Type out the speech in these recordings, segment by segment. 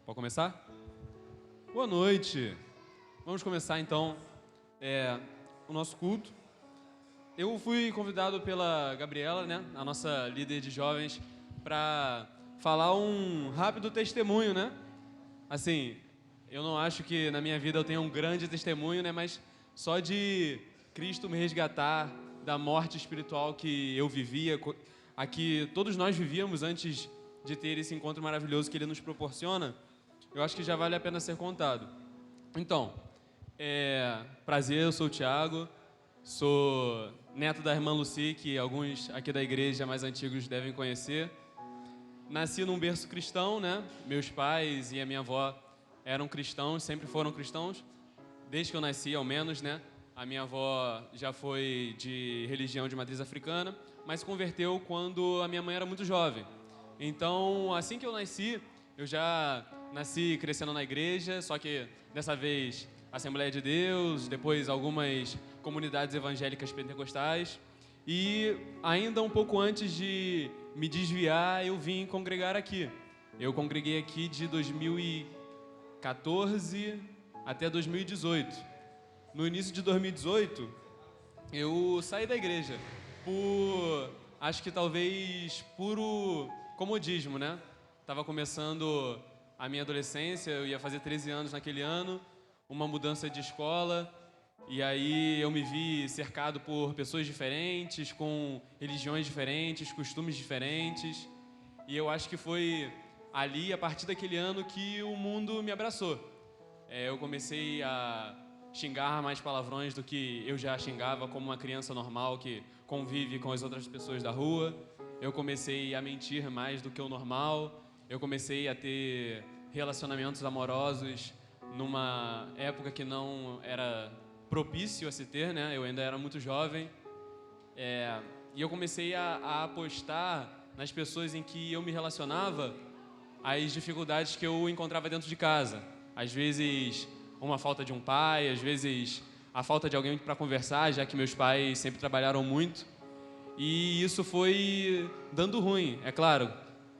Pode começar? Boa noite. Vamos começar então o nosso culto. Eu fui convidado pela Gabriela, né, a nossa líder de jovens, para falar um rápido testemunho, né? Assim, eu não acho que na minha vida eu tenha um grande testemunho, né, mas só de Cristo me resgatar da morte espiritual que eu vivia, a que todos nós vivíamos antes de ter esse encontro maravilhoso que Ele nos proporciona, eu acho que já vale a pena ser contado. Então, prazer, eu sou o Thiago, sou neto da irmã Lucy, que alguns aqui da igreja mais antigos devem conhecer. Nasci num berço cristão, né? Meus pais e a minha avó eram cristãos, sempre foram cristãos, desde que eu nasci, ao menos, né? A minha avó já foi de religião de matriz africana, mas se converteu quando a minha mãe era muito jovem. Então, assim que eu nasci, eu já nasci crescendo na igreja, só que dessa vez Assembleia de Deus, depois algumas comunidades evangélicas pentecostais. E ainda um pouco antes de me desviar, eu vim congregar aqui. Eu congreguei aqui de 2014 até 2018. No início de 2018, eu saí da igreja acho que talvez puro comodismo, né? Tava começando a minha adolescência, eu ia fazer 13 anos naquele ano, uma mudança de escola, e aí eu me vi cercado por pessoas diferentes, com religiões diferentes, costumes diferentes, e eu acho que foi ali, a partir daquele ano, que o mundo me abraçou. Eu comecei a xingar mais palavrões do que eu já xingava como uma criança normal que convive com as outras pessoas da rua. Eu comecei a mentir mais do que o normal. Eu comecei a ter relacionamentos amorosos numa época que não era propício a se ter, né? Eu ainda era muito jovem. E eu comecei a apostar nas pessoas em que eu me relacionava as dificuldades que eu encontrava dentro de casa. Às vezes, uma falta de um pai, às vezes a falta de alguém para conversar, já que meus pais sempre trabalharam muito. E isso foi dando ruim, é claro.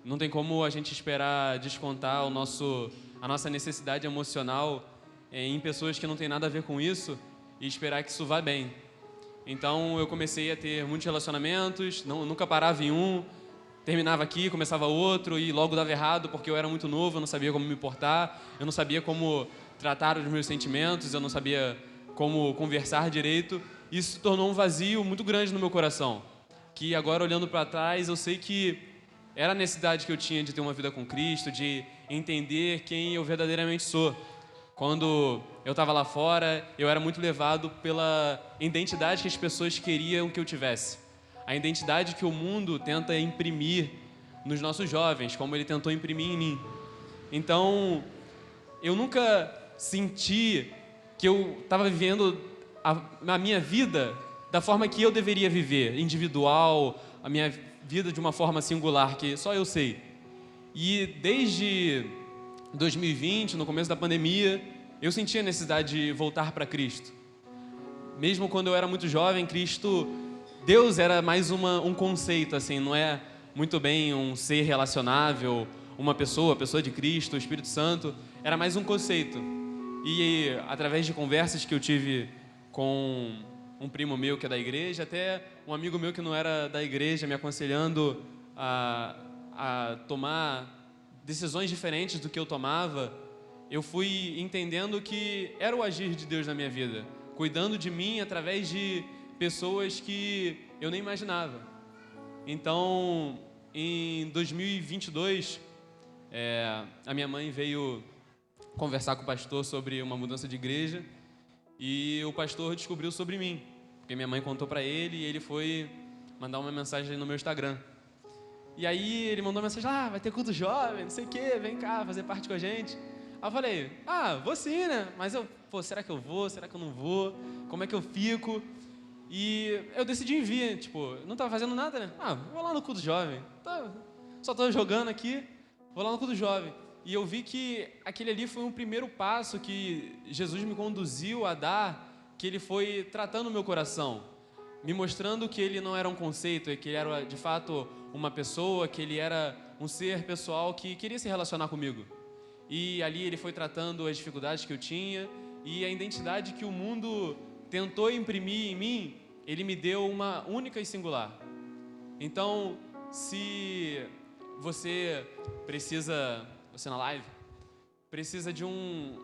Não tem como a gente esperar descontar a nossa necessidade emocional em pessoas que não tem nada a ver com isso e esperar que isso vá bem. Então eu comecei a ter muitos relacionamentos, nunca parava em um, terminava aqui, começava outro e logo dava errado porque eu era muito novo, eu não sabia como me portar, eu não sabia como tratar os meus sentimentos, eu não sabia como conversar direito. Isso se tornou um vazio muito grande no meu coração, que agora olhando para trás eu sei que era a necessidade que eu tinha de ter uma vida com Cristo, de entender quem eu verdadeiramente sou. Quando eu estava lá fora, eu era muito levado pela identidade que as pessoas queriam que eu tivesse. A identidade que o mundo tenta imprimir nos nossos jovens, como ele tentou imprimir em mim. Então, eu nunca senti que eu estava vivendo a minha vida da forma que eu deveria viver, individual, a minha vida de uma forma singular, que só eu sei. E desde 2020, no começo da pandemia, eu senti a necessidade de voltar para Cristo. Mesmo quando eu era muito jovem, Deus era mais um conceito, assim, não é muito bem um ser relacionável, uma pessoa, a pessoa de Cristo, o Espírito Santo, era mais um conceito. E através de conversas que eu tive com um primo meu que é da igreja, até um amigo meu que não era da igreja me aconselhando a tomar decisões diferentes do que eu tomava, eu fui entendendo que era o agir de Deus na minha vida, cuidando de mim através de pessoas que eu nem imaginava. Então, em 2022, a minha mãe veio conversar com o pastor sobre uma mudança de igreja e o pastor descobriu sobre mim, porque minha mãe contou para ele e ele foi mandar uma mensagem no meu Instagram. E aí ele mandou uma mensagem, vai ter culto jovem, não sei o que, vem cá fazer parte com a gente. Aí eu falei, vou sim, né? Mas será que eu vou? Será que eu não vou? Como é que eu fico? E eu decidi vir, não tava fazendo nada, né? Vou lá no culto jovem. Só tô jogando aqui, vou lá no culto jovem. E eu vi que aquele ali foi um primeiro passo que Jesus me conduziu a dar, que ele foi tratando o meu coração, me mostrando que ele não era um conceito, que ele era de fato uma pessoa, que ele era um ser pessoal que queria se relacionar comigo. e ali ele foi tratando as dificuldades que eu tinha e a identidade que o mundo tentou imprimir em mim, ele me deu uma única e singular. Então, se você na live, precisa de uma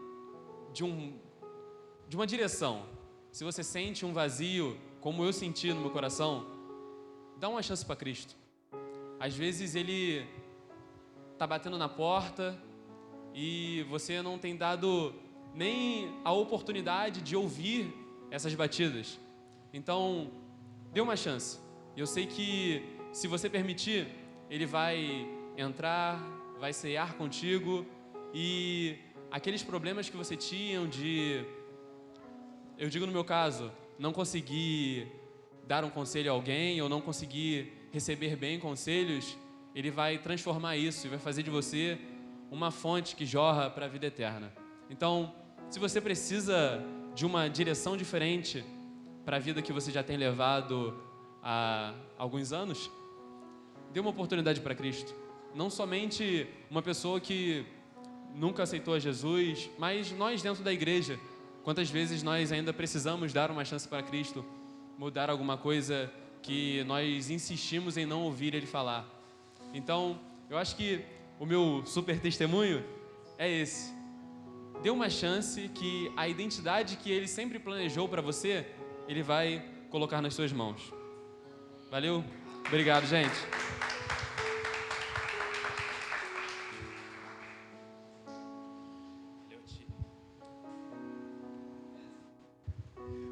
direção, se você sente um vazio, como eu senti no meu coração, dá uma chance para Cristo. Às vezes Ele está batendo na porta e você não tem dado nem a oportunidade de ouvir essas batidas. Então, dê uma chance. Eu sei que se você permitir, Ele vai entrar, vai cear contigo e aqueles problemas que você tinha de, eu digo no meu caso, não conseguir dar um conselho a alguém ou não conseguir receber bem conselhos, Ele vai transformar isso e vai fazer de você uma fonte que jorra para a vida eterna. Então, se você precisa de uma direção diferente para a vida que você já tem levado há alguns anos, dê uma oportunidade para Cristo. Não somente uma pessoa que nunca aceitou a Jesus, mas nós dentro da igreja, quantas vezes nós ainda precisamos dar uma chance para Cristo, mudar alguma coisa que nós insistimos em não ouvir Ele falar. Então, eu acho que o meu super testemunho é esse. Dê uma chance que a identidade que Ele sempre planejou para você, Ele vai colocar nas suas mãos. Valeu? Obrigado, gente.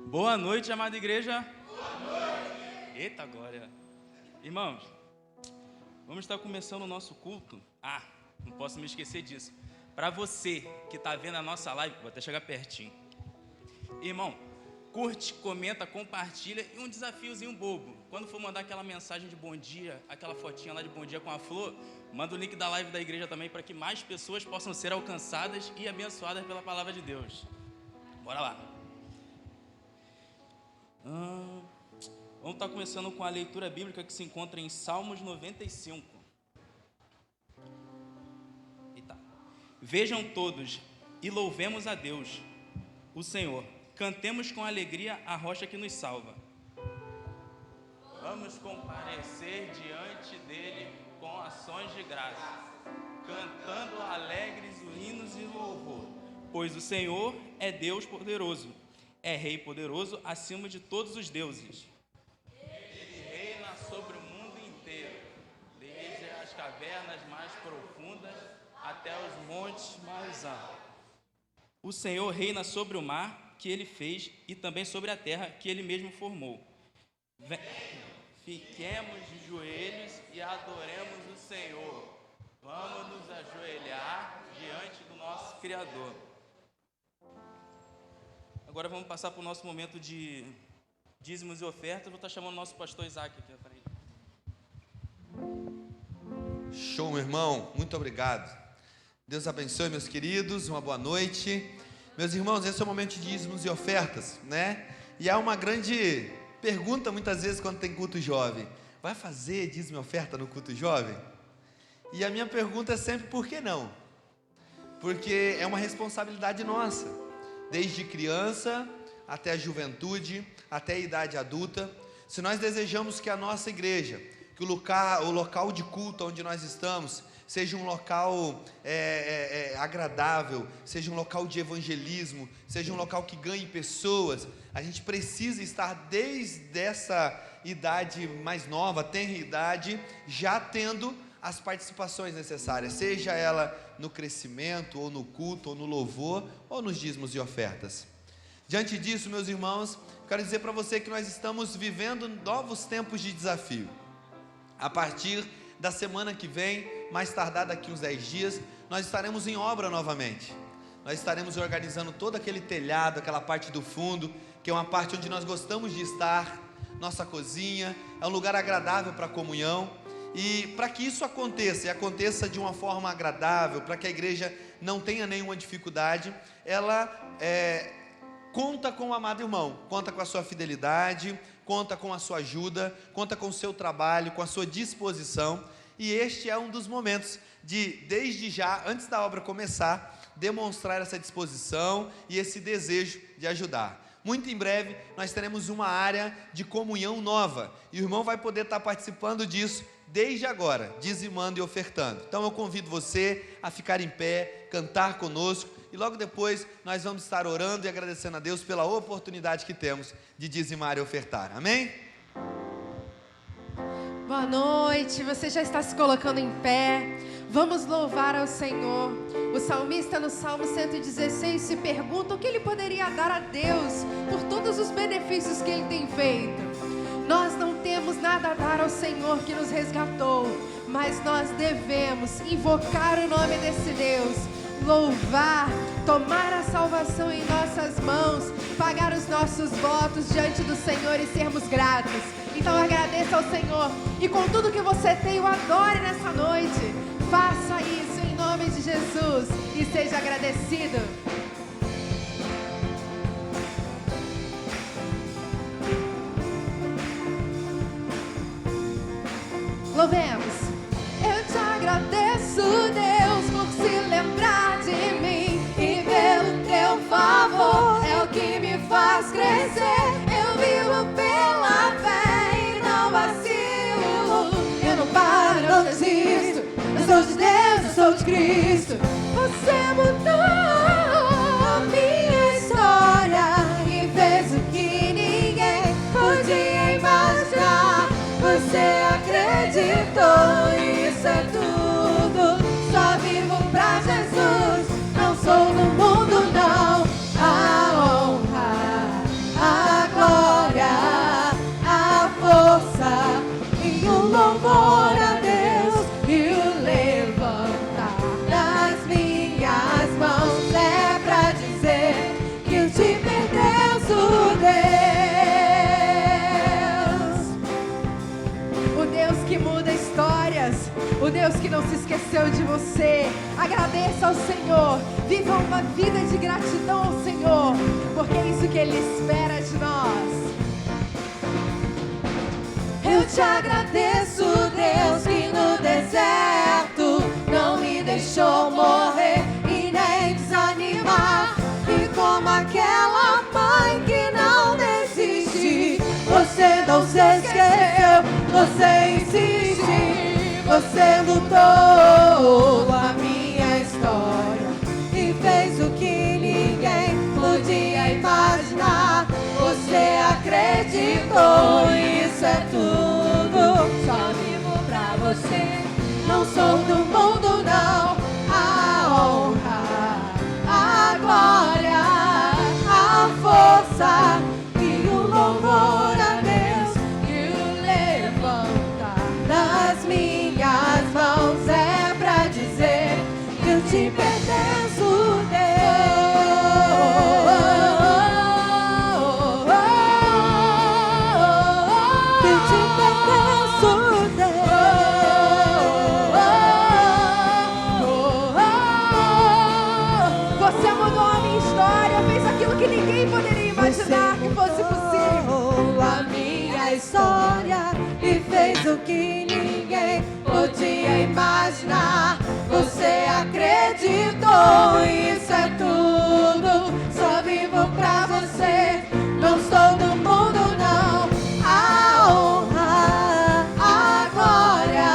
Boa noite, amada igreja. Boa noite. Eita glória. Irmãos, vamos estar começando o nosso culto. Não posso me esquecer disso. Para você que está vendo a nossa live, vou até chegar pertinho. Irmão, curte, comenta, compartilha e um desafiozinho bobo. Quando for mandar aquela mensagem de bom dia, aquela fotinha lá de bom dia com a flor, manda o link da live da igreja também para que mais pessoas possam ser alcançadas e abençoadas pela palavra de Deus. Bora lá. Vamos estar começando com a leitura bíblica que se encontra em Salmos 95. Eita. Vejam todos e louvemos a Deus, o Senhor. Cantemos com alegria a rocha que nos salva. Vamos comparecer diante dele com ações de graça, cantando alegres hinos e louvor, pois o Senhor é Deus poderoso. É Rei poderoso acima de todos os deuses. Ele reina sobre o mundo inteiro, desde as cavernas mais profundas até os montes mais altos. O Senhor reina sobre o mar que Ele fez e também sobre a terra que Ele mesmo formou. Fiquemos de joelhos e adoremos o Senhor. Vamos nos ajoelhar diante do nosso Criador. Agora vamos passar para o nosso momento de dízimos e ofertas. Vou estar chamando o nosso pastor Isaac aqui na frente. Show, meu irmão. Muito obrigado. Deus abençoe, meus queridos. Uma boa noite. Meus irmãos, esse é o momento de dízimos e ofertas, né? E há uma grande pergunta muitas vezes quando tem culto jovem. Vai fazer dízimo e oferta no culto jovem? E a minha pergunta é sempre, por que não? Porque é uma responsabilidade nossa. Desde criança até a juventude, até a idade adulta. Se nós desejamos que a nossa igreja, que o local de culto onde nós estamos, seja um local agradável, seja um local de evangelismo, seja um local que ganhe pessoas, a gente precisa estar desde essa idade mais nova, tenra idade, já tendo as participações necessárias, seja ela no crescimento, ou no culto, ou no louvor, ou nos dízimos e ofertas. Diante disso, meus irmãos, quero dizer para você que nós estamos vivendo novos tempos de desafio. A partir da semana que vem, mais tardar daqui uns 10 dias, nós estaremos em obra novamente. Nós estaremos organizando todo aquele telhado, aquela parte do fundo, que é uma parte onde nós gostamos de estar, nossa cozinha, é um lugar agradável para a comunhão. E para que isso aconteça, e aconteça de uma forma agradável, para que a igreja não tenha nenhuma dificuldade, ela conta com o amado irmão, conta com a sua fidelidade, conta com a sua ajuda, conta com o seu trabalho, com a sua disposição. E este é um dos momentos de, desde já, antes da obra começar, demonstrar essa disposição e esse desejo de ajudar. Muito em breve, nós teremos uma área de comunhão nova, e o irmão vai poder estar participando disso desde agora, dizimando e ofertando. Então eu convido você a ficar em pé, cantar conosco, e logo depois nós vamos estar orando e agradecendo a Deus pela oportunidade que temos de dizimar e ofertar. Amém? Boa noite, você já está se colocando em pé. Vamos louvar ao Senhor. O salmista no Salmo 116 se pergunta o que ele poderia dar a Deus por todos os benefícios que Ele tem feito. Nós não temos nada a dar ao Senhor que nos resgatou, mas nós devemos invocar o nome desse Deus, louvar, tomar a salvação em nossas mãos, pagar os nossos votos diante do Senhor e sermos gratos. Então agradeça ao Senhor e com tudo que você tem, o adore nessa noite. Faça isso em nome de Jesus e seja agradecido. Louvemos. Eu te agradeço, Deus, por se lembrar de mim e pelo teu favor é o que me faz crescer. Eu vivo pela fé e não vacilo. Eu não paro, não desisto. Eu sou de Deus, eu sou de Cristo. Você mudou minha história e fez o que ninguém podia imaginar. Você acreditou, isso é tudo. Só vivo pra Jesus, não sou do mundo não. A honra, a glória, a força e o louvor a Deus e o levantar das minhas mãos é pra dizer que eu te pertenço, Deus. O Deus que muda histórias, o Deus que não se esqueceu de você. Agradeça ao Senhor, viva uma vida de gratidão ao Senhor, porque é isso que Ele espera de nós. Eu te agradeço, Deus, que no deserto não me deixou morrer e nem desanimar. E como aquela mãe que não desiste, você não se esqueceu, você insiste. Você lutou a minha história e fez o que ninguém podia imaginar. Você acreditou, isso é tudo. Só vivo pra você, não sou do mundo não. A honra, a glória, a força e o louvor a Deus e o levantar das minhas mãos é pra dizer que eu te pertenço, Deus. Que eu te pertenço, Deus. Você mudou a minha história, fez aquilo que ninguém poderia imaginar que fosse possível. A minha história e fez o que ninguém podia imaginar. Você acreditou, isso é tudo. Só vivo pra você, não sou do mundo não. A honra, a glória,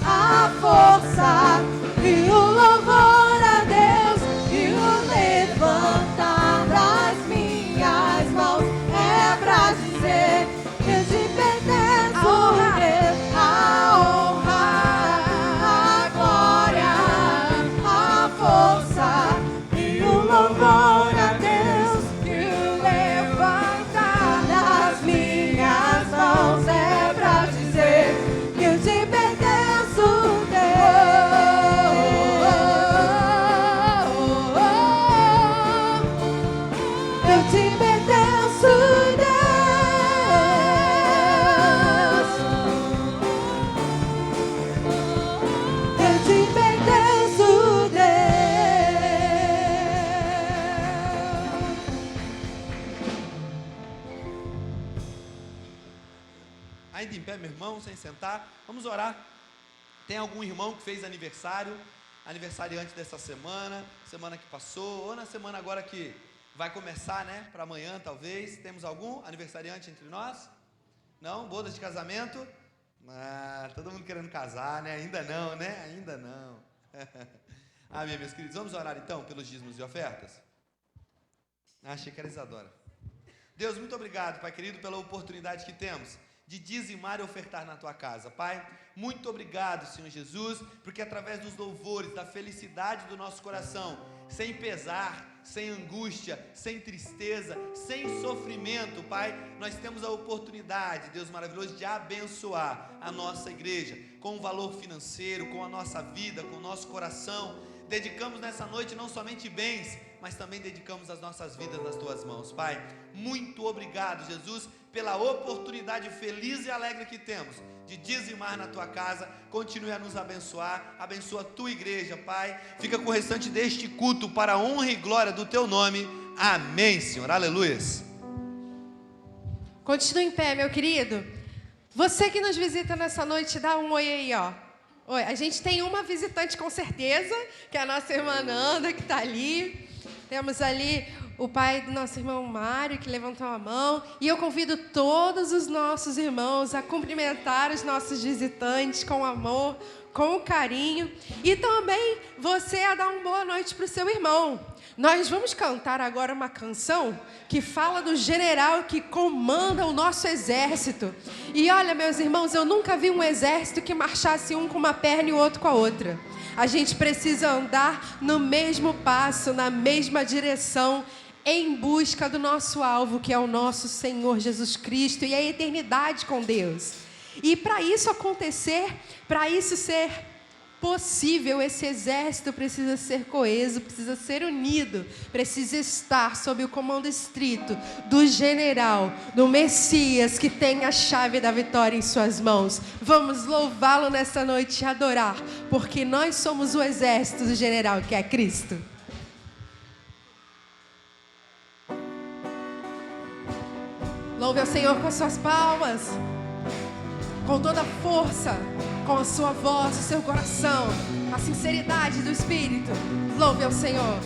a força e o louvor a Deus e o levantar das minhas mãos é pra dizer que eu te pertenço, Deus. A honra, a glória, a força e o louvor a Deus e o levantar das minhas mãos é pra dizer que eu te pertenço, Deus. Eu te pertenço, Deus. Eu te pertenço, Deus. Ainda em pé, meu irmão, sem sentar, vamos orar. Tem algum irmão que fez aniversariante dessa semana que passou, ou na semana agora que vai começar, né? Para amanhã, talvez. Temos algum aniversariante entre nós? Não? Bodas de casamento? Todo mundo querendo casar, né? Ainda não, né? Ainda não. Amém, meus queridos. Vamos orar então pelos dízimos e ofertas? Achei que era Isadora. Deus, muito obrigado, Pai querido, pela oportunidade que temos de dizimar e ofertar na Tua casa. Pai, muito obrigado, Senhor Jesus, porque através dos louvores, da felicidade do nosso coração, sem pesar, sem angústia, sem tristeza, sem sofrimento, Pai, nós temos a oportunidade, Deus maravilhoso, de abençoar a nossa igreja, com o valor financeiro, com a nossa vida, com o nosso coração. Dedicamos nessa noite não somente bens, mas também dedicamos as nossas vidas nas Tuas mãos, Pai. Muito obrigado, Jesus, pela oportunidade feliz e alegre que temos de dizimar na Tua casa. Continue a nos abençoar, abençoa a Tua igreja, Pai. Fica com o restante deste culto para a honra e glória do Teu nome. Amém, Senhor, aleluias. Continue em pé, meu querido. Você que nos visita nessa noite, dá um oi aí, ó. Oi, a gente tem uma visitante com certeza, que é a nossa irmã Nanda, que está ali. Temos ali o pai do nosso irmão Mário, que levantou a mão. E eu convido todos os nossos irmãos a cumprimentar os nossos visitantes com amor, com carinho. E também você a dar uma boa noite para o seu irmão. Nós vamos cantar agora uma canção que fala do general que comanda o nosso exército. E olha, meus irmãos, eu nunca vi um exército que marchasse um com uma perna e o outro com a outra. A gente precisa andar no mesmo passo, na mesma direção, em busca do nosso alvo, que é o nosso Senhor Jesus Cristo e a eternidade com Deus. E para isso acontecer, para isso ser possível, esse exército precisa ser coeso, precisa ser unido, precisa estar sob o comando estrito do general, do Messias, que tem a chave da vitória em suas mãos. Vamos louvá-lo nessa noite e adorar, porque nós somos o exército do general, que é Cristo. Louve ao Senhor com as suas palmas, com toda a força, com a sua voz, o seu coração, a sinceridade do Espírito. Louve ao Senhor.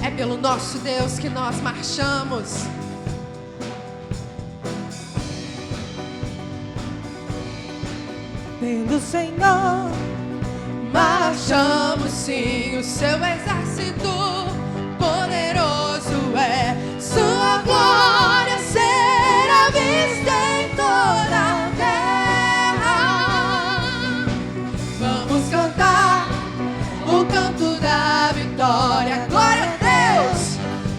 É pelo nosso Deus que nós marchamos. Pelo Senhor marchamos sim, o seu exército poderoso é. Sua glória será vista em toda a terra. Vamos cantar o canto da vitória. Glória a Deus,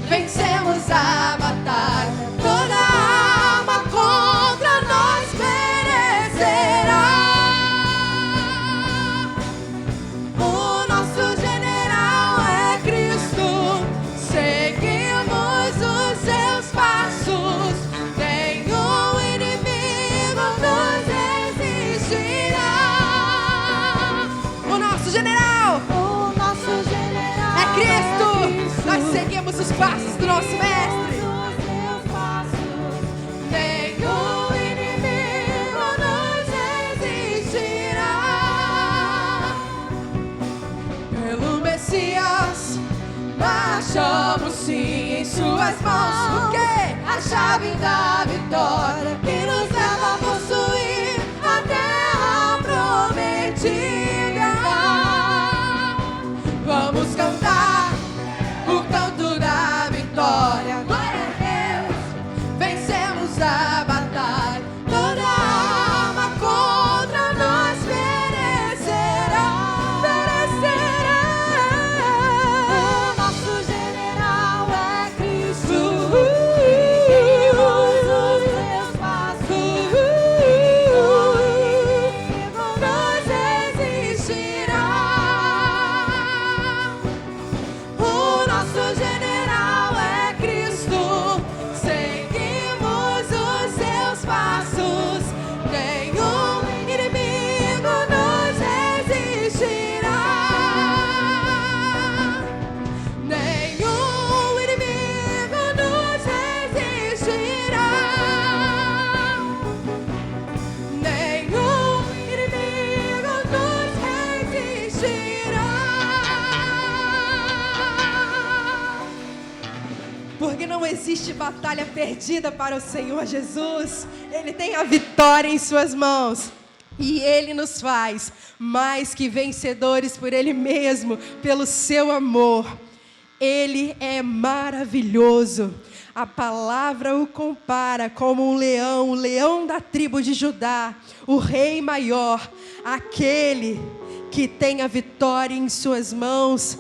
vencemos a batalha. Toda arma contra nós perecerá. O nosso general é Cristo. Seguimos os seus passos. Nenhum inimigo nos resistirá. O nosso general é Cristo. Nós seguimos os passos do nosso mestre. Nenhum inimigo nos resistirá. Pelo Messias marchamos sim, em suas mãos. O quê? A chave da vitória que nos leva a possuir a terra prometida. Vamos cantar o canto da vitória. Glória a Deus, vencemos a batalha. Toda arma contra nós perecerá. O nosso general é Cristo. Seguimos os seus passos. Porque não existe batalha perdida para o Senhor Jesus. Ele tem a vitória em suas mãos. E Ele nos faz mais que vencedores por Ele mesmo, pelo seu amor. Ele é maravilhoso. A palavra o compara como um leão, o leão da tribo de Judá, o rei maior, aquele que tem a vitória em suas mãos,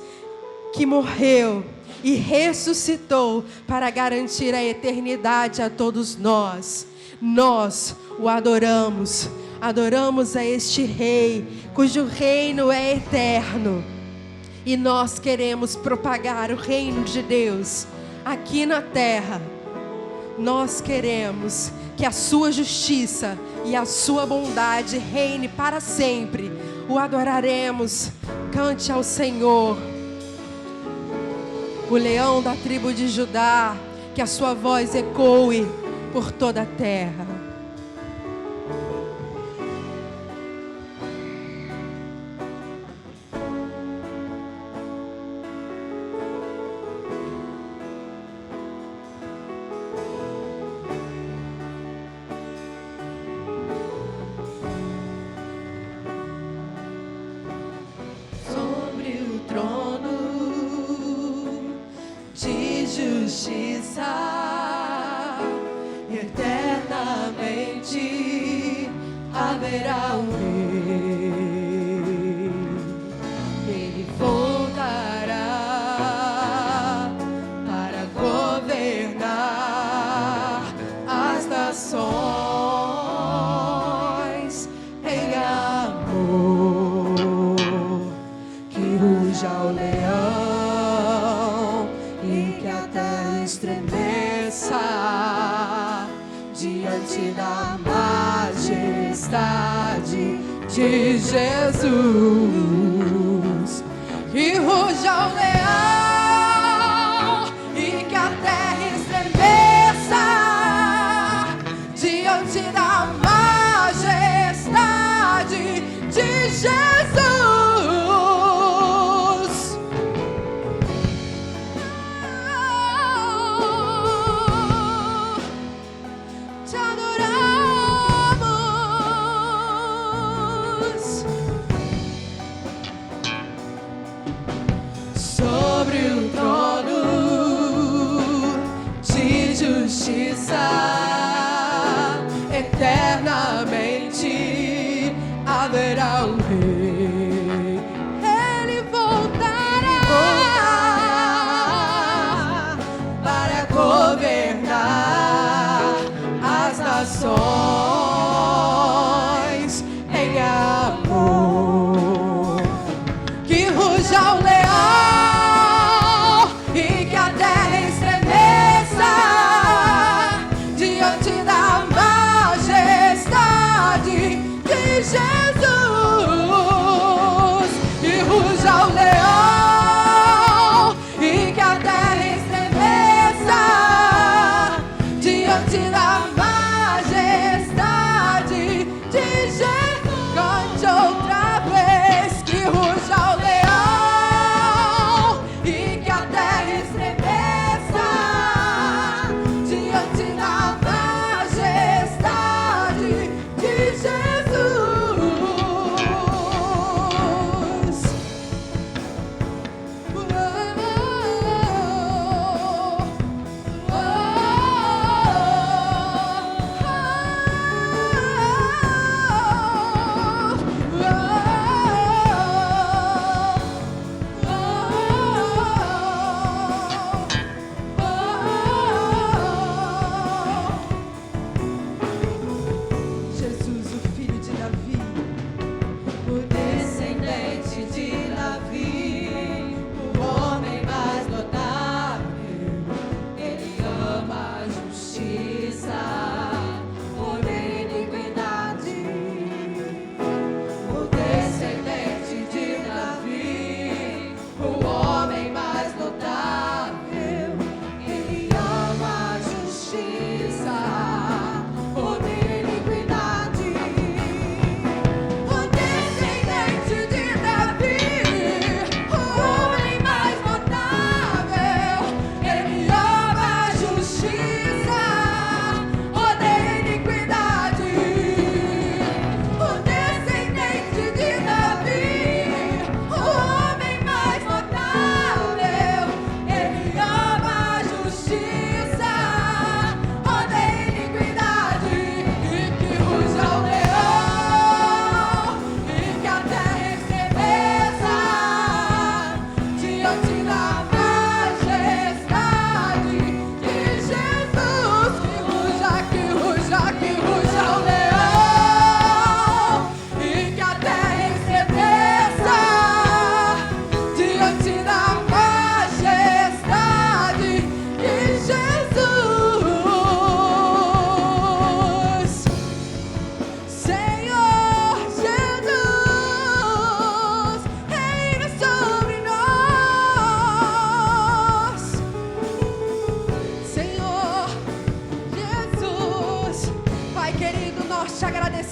que morreu e ressuscitou para garantir a eternidade a todos nós. Nós o adoramos, adoramos a este rei, cujo reino é eterno. E nós queremos propagar o reino de Deus aqui na terra. Nós queremos que a sua justiça e a sua bondade reine para sempre. O adoraremos. Cante ao Senhor. O leão da tribo de Judá, que a sua voz ecoe por toda a terra. Justiça, eternamente haverá um rei. Ele voltará para governar as nações em amor. Que ruja o leão e que a terra estremeça diante da majestade de Jesus. Que ruja o leão e que a terra estremeça diante da majestade de Jesus. So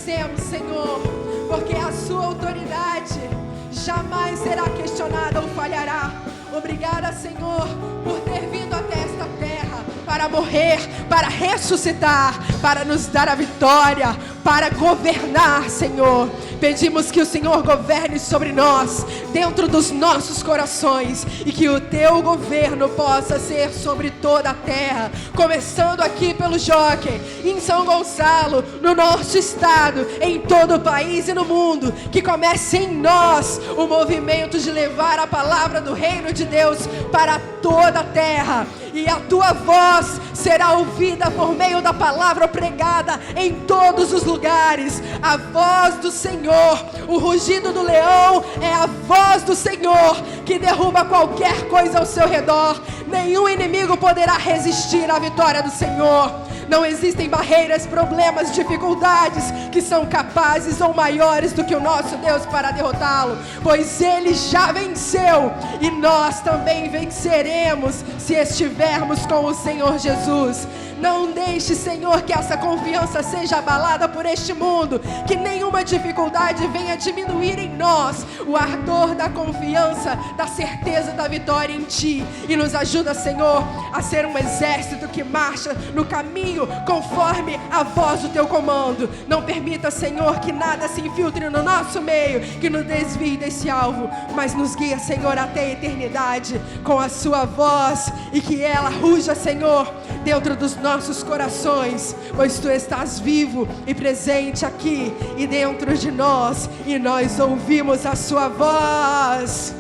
agradecemos, Senhor, porque a sua autoridade jamais será questionada ou falhará. Obrigada, Senhor, por ter vindo até esta terra para morrer, para ressuscitar, para nos dar a vitória, para governar, Senhor. Pedimos que o Senhor governe sobre nós, dentro dos nossos corações, e que o teu governo possa ser sobre toda a terra, começando aqui pelo Jockey, em São Gonçalo, no nosso estado, em todo o país e no mundo. Que comece em nós o movimento de levar a palavra do reino de Deus para toda a terra, e a tua voz será ouvida por meio da palavra pregada em todos os lugares. A voz do Senhor, o rugido do leão é a voz do Senhor que derruba qualquer coisa ao seu redor. Nenhum inimigo poderá resistir à vitória do Senhor. Não existem barreiras, problemas, dificuldades que são capazes ou maiores do que o nosso Deus para derrotá-lo, pois Ele já venceu, e nós também venceremos se estivermos com o Senhor Jesus. Não deixe, Senhor, que essa confiança seja abalada por este mundo, que nenhuma dificuldade venha diminuir em nós o ardor da confiança, da certeza da vitória em Ti, e nos ajuda, Senhor, a ser um exército que marcha no caminho conforme a voz do Teu comando. Não permita, Senhor, que nada se infiltre no nosso meio, que nos desvie desse alvo, mas nos guia, Senhor, até a eternidade com a Sua voz, e que ela ruja, Senhor, dentro dos nossos corações, pois Tu estás vivo e presente aqui e dentro de nós, e nós ouvimos a Sua voz.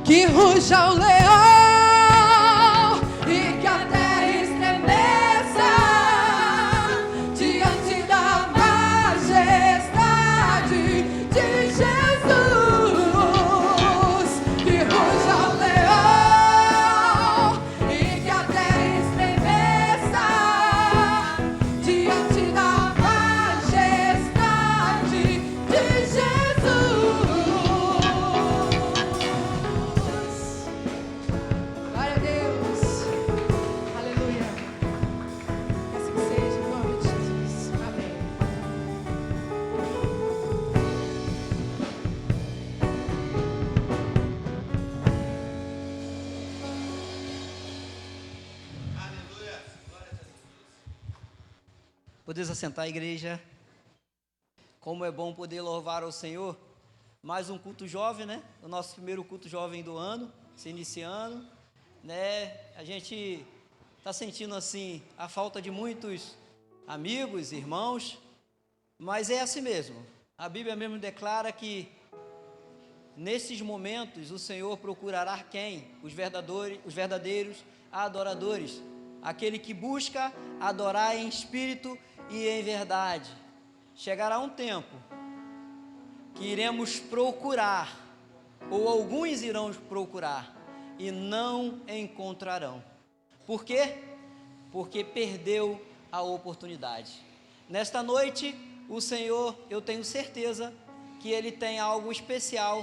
Que ruja o leão e que a terra estremeça diante da majestade de Jesus. Que ruja o leão e que a terra estremeça diante da majestade de Jesus. Glória a Deus. Aleluia. Assim seja, em nome de Jesus. Amém. Podeis assentar, igreja. Como é bom poder louvar ao Senhor. Mais um culto jovem, né? O nosso primeiro culto jovem do ano, se iniciando, né? A gente está sentindo assim a falta de muitos amigos, irmãos, mas é assim mesmo. A Bíblia mesmo declara que nesses momentos o Senhor procurará quem? Os verdadeiros adoradores, aquele que busca adorar em espírito e em verdade. Chegará um tempo que iremos procurar, ou alguns irão procurar, e não encontrarão. Por quê? Porque perdeu a oportunidade. Nesta noite, o Senhor, eu tenho certeza que Ele tem algo especial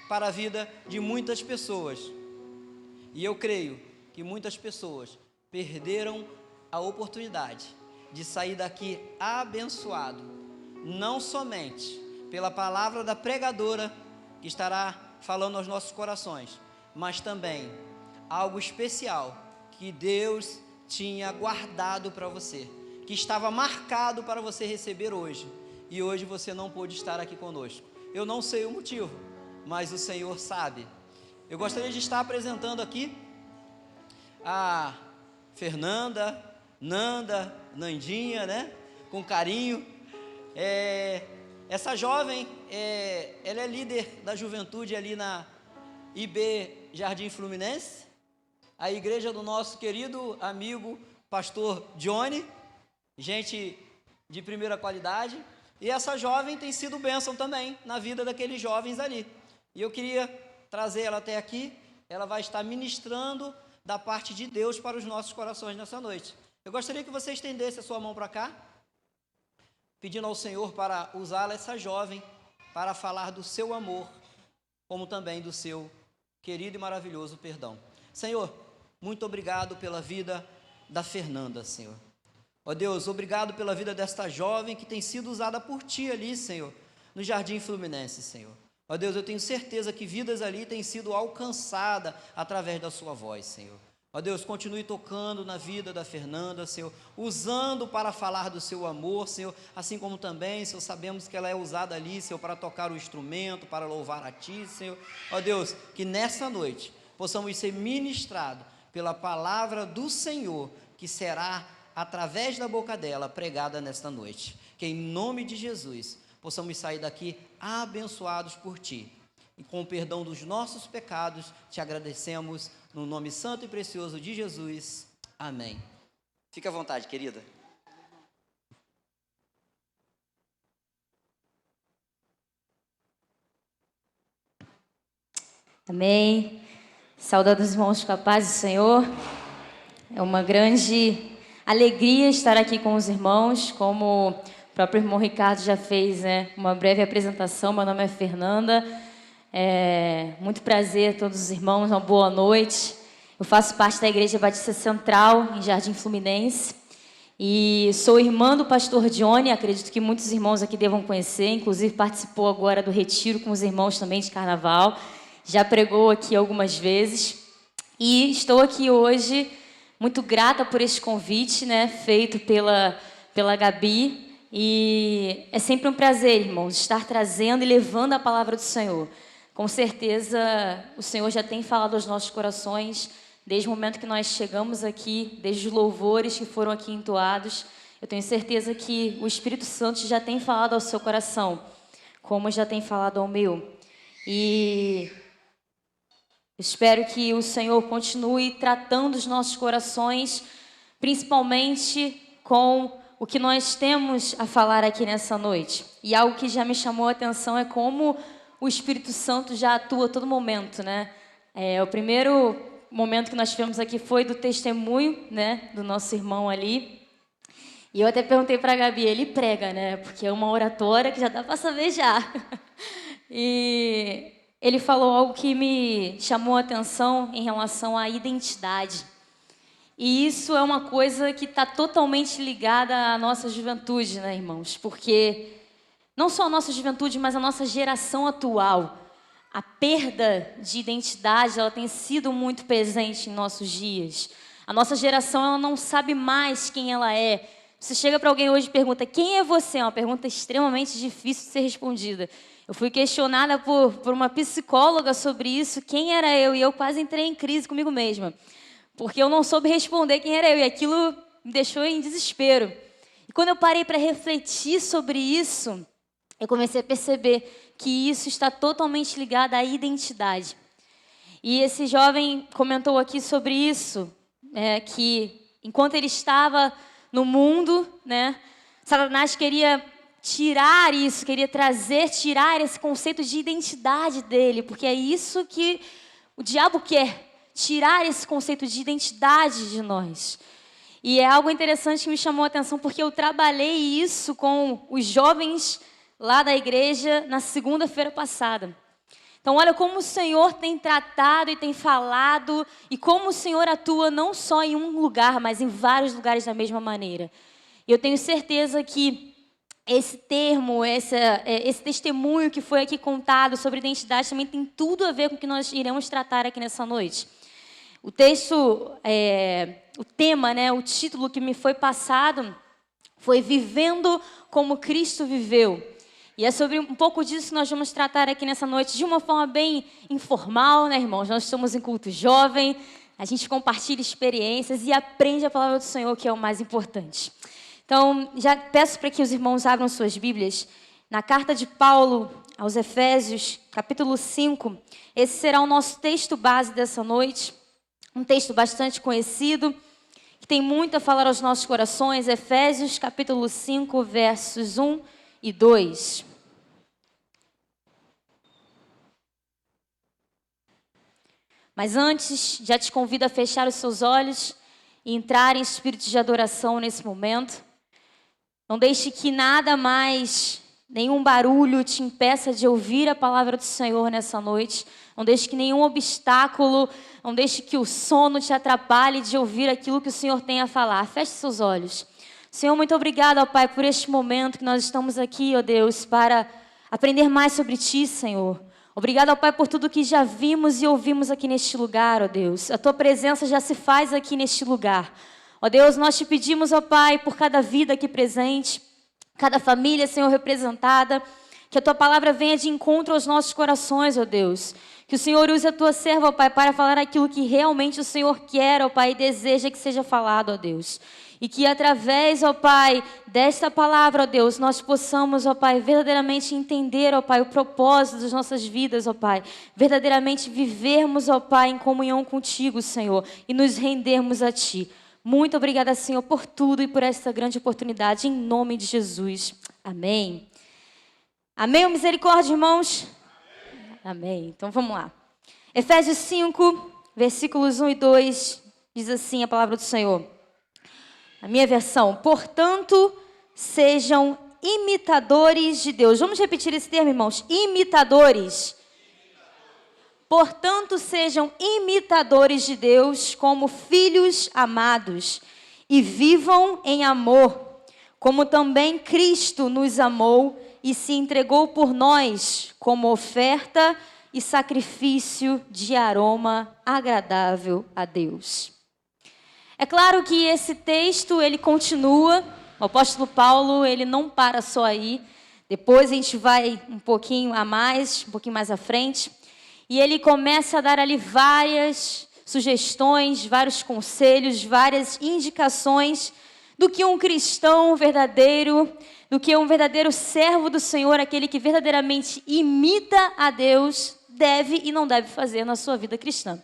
para a vida de muitas pessoas. E eu creio que muitas pessoas perderam a oportunidade de sair daqui abençoado, não somente pela palavra da pregadora que estará falando aos nossos corações, mas também algo especial que Deus tinha guardado para você, que estava marcado para você receber hoje, e hoje você não pôde estar aqui conosco. Eu não sei o motivo, mas o Senhor sabe. Eu gostaria de estar apresentando aqui a Fernanda, Nanda, Nandinha, né? Com carinho. Essa jovem, ela é líder da juventude ali na IB Jardim Fluminense, a igreja do nosso querido amigo pastor Johnny, gente de primeira qualidade, e essa jovem tem sido bênção também na vida daqueles jovens ali, e eu queria trazer ela até aqui. Ela vai estar ministrando da parte de Deus para os nossos corações nessa noite. Eu gostaria que você estendesse a sua mão para cá, pedindo ao Senhor para usá-la, essa jovem, para falar do seu amor, como também do seu querido e maravilhoso perdão. Senhor, muito obrigado pela vida da Fernanda, Senhor. Ó Deus, obrigado pela vida desta jovem que tem sido usada por Ti ali, Senhor, no Jardim Fluminense, Senhor. Ó Deus, eu tenho certeza que vidas ali têm sido alcançadas através da sua voz, Senhor. Ó Deus, continue tocando na vida da Fernanda, Senhor, usando para falar do seu amor, Senhor, assim como também, Senhor, sabemos que ela é usada ali, Senhor, para tocar o instrumento, para louvar a Ti, Senhor. Ó Deus, que nessa noite possamos ser ministrados pela palavra do Senhor, que será, através da boca dela, pregada nesta noite. Que em nome de Jesus, possamos sair daqui abençoados por Ti. E com o perdão dos nossos pecados, Te agradecemos no nome santo e precioso de Jesus. Amém. Fique à vontade, querida. Amém. Saudade dos irmãos com a paz do Senhor. É uma grande alegria estar aqui com os irmãos, como o próprio irmão Ricardo já fez, né? Uma breve apresentação. Meu nome é Fernanda. Muito prazer a todos os irmãos, uma boa noite. Eu faço parte da Igreja Batista Central, em Jardim Fluminense, e sou irmã do pastor Johnny, acredito que muitos irmãos aqui devam conhecer, inclusive participou agora do retiro com os irmãos também de carnaval, já pregou aqui algumas vezes, e estou aqui hoje muito grata por este convite, né, feito pela Gabi, e é sempre um prazer, irmãos, estar trazendo e levando a palavra do Senhor. Com certeza, o Senhor já tem falado aos nossos corações, desde o momento que nós chegamos aqui, desde os louvores que foram aqui entoados. Eu tenho certeza que o Espírito Santo já tem falado ao seu coração, como já tem falado ao meu. E espero que o Senhor continue tratando os nossos corações, principalmente com o que nós temos a falar aqui nessa noite. E algo que já me chamou a atenção é como o Espírito Santo já atua a todo momento, né? O primeiro momento que nós tivemos aqui foi do testemunho, né, do nosso irmão ali. E eu até perguntei para a Gabi, ele prega, né? Porque é uma oratória que já dá para saber já. E ele falou algo que me chamou a atenção em relação à identidade. E isso é uma coisa que está totalmente ligada à nossa juventude, né, irmãos? Porque não só a nossa juventude, mas a nossa geração atual, a perda de identidade, ela tem sido muito presente em nossos dias. A nossa geração, ela não sabe mais quem ela é. Você chega para alguém hoje e pergunta, quem é você? É uma pergunta extremamente difícil de ser respondida. Eu fui questionada por uma psicóloga sobre isso, quem era eu, e eu quase entrei em crise comigo mesma, porque eu não soube responder quem era eu, e aquilo me deixou em desespero. E quando eu parei para refletir sobre isso, eu comecei a perceber que isso está totalmente ligado à identidade. E esse jovem comentou aqui sobre isso, que enquanto ele estava no mundo, né, Satanás queria tirar isso, queria tirar esse conceito de identidade dele, porque é isso que o diabo quer, tirar esse conceito de identidade de nós. E é algo interessante que me chamou a atenção, porque eu trabalhei isso com os jovens lá da igreja na segunda-feira passada. Então, olha como o Senhor tem tratado e tem falado, e como o Senhor atua não só em um lugar, mas em vários lugares da mesma maneira. E eu tenho certeza que esse termo, esse testemunho que foi aqui contado sobre identidade também tem tudo a ver com o que nós iremos tratar aqui nessa noite. O texto, o tema, né, o título que me foi passado foi Vivendo como Cristo Viveu. E é sobre um pouco disso que nós vamos tratar aqui nessa noite, de uma forma bem informal, né, irmãos? Nós estamos em culto jovem, a gente compartilha experiências e aprende a palavra do Senhor, que é o mais importante. Então, já peço para que os irmãos abram suas Bíblias na carta de Paulo aos Efésios, capítulo 5. Esse será o nosso texto base dessa noite, um texto bastante conhecido, que tem muito a falar aos nossos corações. Efésios, capítulo 5, versos 1 e 2. Mas antes, já te convido a fechar os seus olhos e entrar em espírito de adoração nesse momento. Não deixe que nada mais, nenhum barulho te impeça de ouvir a palavra do Senhor nessa noite. Não deixe que nenhum obstáculo, não deixe que o sono te atrapalhe de ouvir aquilo que o Senhor tem a falar. Feche seus olhos. Senhor, muito obrigada, ó Pai, por este momento que nós estamos aqui, ó Deus, para aprender mais sobre Ti, Senhor. Obrigada, ó Pai, por tudo que já vimos e ouvimos aqui neste lugar, ó Deus. A Tua presença já se faz aqui neste lugar. Ó Deus, nós Te pedimos, ó Pai, por cada vida aqui presente, cada família, Senhor, representada, que a Tua palavra venha de encontro aos nossos corações, ó Deus. Que o Senhor use a Tua serva, ó Pai, para falar aquilo que realmente o Senhor quer, ó Pai, e deseja que seja falado, ó Deus. E que através, ó Pai, desta palavra, ó Deus, nós possamos, ó Pai, verdadeiramente entender, ó Pai, o propósito das nossas vidas, ó Pai. Verdadeiramente vivermos, ó Pai, em comunhão contigo, Senhor, e nos rendermos a Ti. Muito obrigada, Senhor, por tudo e por esta grande oportunidade, em nome de Jesus. Amém. Amém, misericórdia, irmãos? Amém. Então vamos lá. Efésios 5, versículos 1 e 2, diz assim a palavra do Senhor. A minha versão: portanto, sejam imitadores de Deus. Vamos repetir esse termo, irmãos? Imitadores. Portanto, sejam imitadores de Deus como filhos amados e vivam em amor, como também Cristo nos amou e se entregou por nós como oferta e sacrifício de aroma agradável a Deus. É claro que esse texto, ele continua, o apóstolo Paulo, ele não para só aí, depois a gente vai um pouquinho mais à frente, e ele começa a dar ali várias sugestões, vários conselhos, várias indicações do que um cristão verdadeiro, do que um verdadeiro servo do Senhor, aquele que verdadeiramente imita a Deus, deve e não deve fazer na sua vida cristã.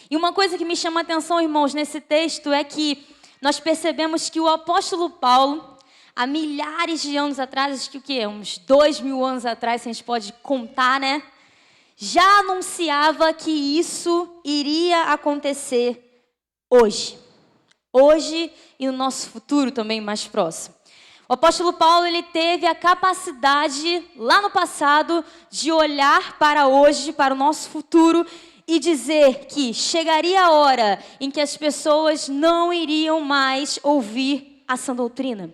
E uma coisa que me chama a atenção, irmãos, nesse texto é que nós percebemos que o apóstolo Paulo, há milhares de anos atrás, acho que o quê? Uns 2000 anos atrás, se a gente pode contar, né? Já anunciava que isso iria acontecer hoje. Hoje e no nosso futuro também mais próximo. O apóstolo Paulo, ele teve a capacidade, lá no passado, de olhar para hoje, para o nosso futuro, e dizer que chegaria a hora em que as pessoas não iriam mais ouvir a sã doutrina.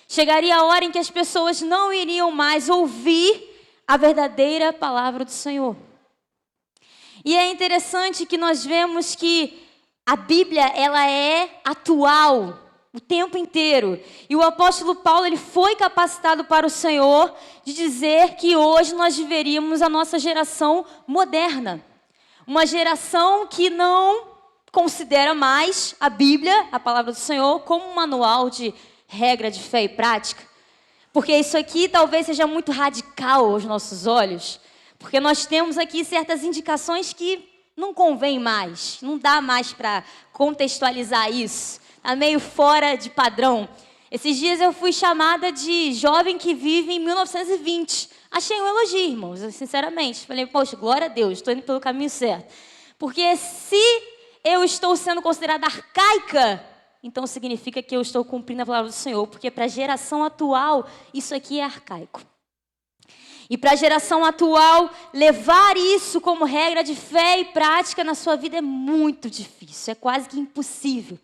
Chegaria a hora em que as pessoas não iriam mais ouvir a verdadeira palavra do Senhor. E é interessante que nós vemos que a Bíblia, ela é atual o tempo inteiro. E o apóstolo Paulo, ele foi capacitado para o Senhor de dizer que hoje nós viveríamos a nossa geração moderna. Uma geração que não considera mais a Bíblia, a palavra do Senhor, como um manual de regra de fé e prática. Porque isso aqui talvez seja muito radical aos nossos olhos. Porque nós temos aqui certas indicações que não convém mais. Não dá mais para contextualizar isso. Está meio fora de padrão. Esses dias eu fui chamada de jovem que vive em 1920. Achei um elogio, irmãos, sinceramente. Falei, poxa, glória a Deus, estou indo pelo caminho certo. Porque se eu estou sendo considerada arcaica, então significa que eu estou cumprindo a palavra do Senhor. Porque para a geração atual, isso aqui é arcaico. E para a geração atual, levar isso como regra de fé e prática na sua vida é muito difícil. É quase que impossível.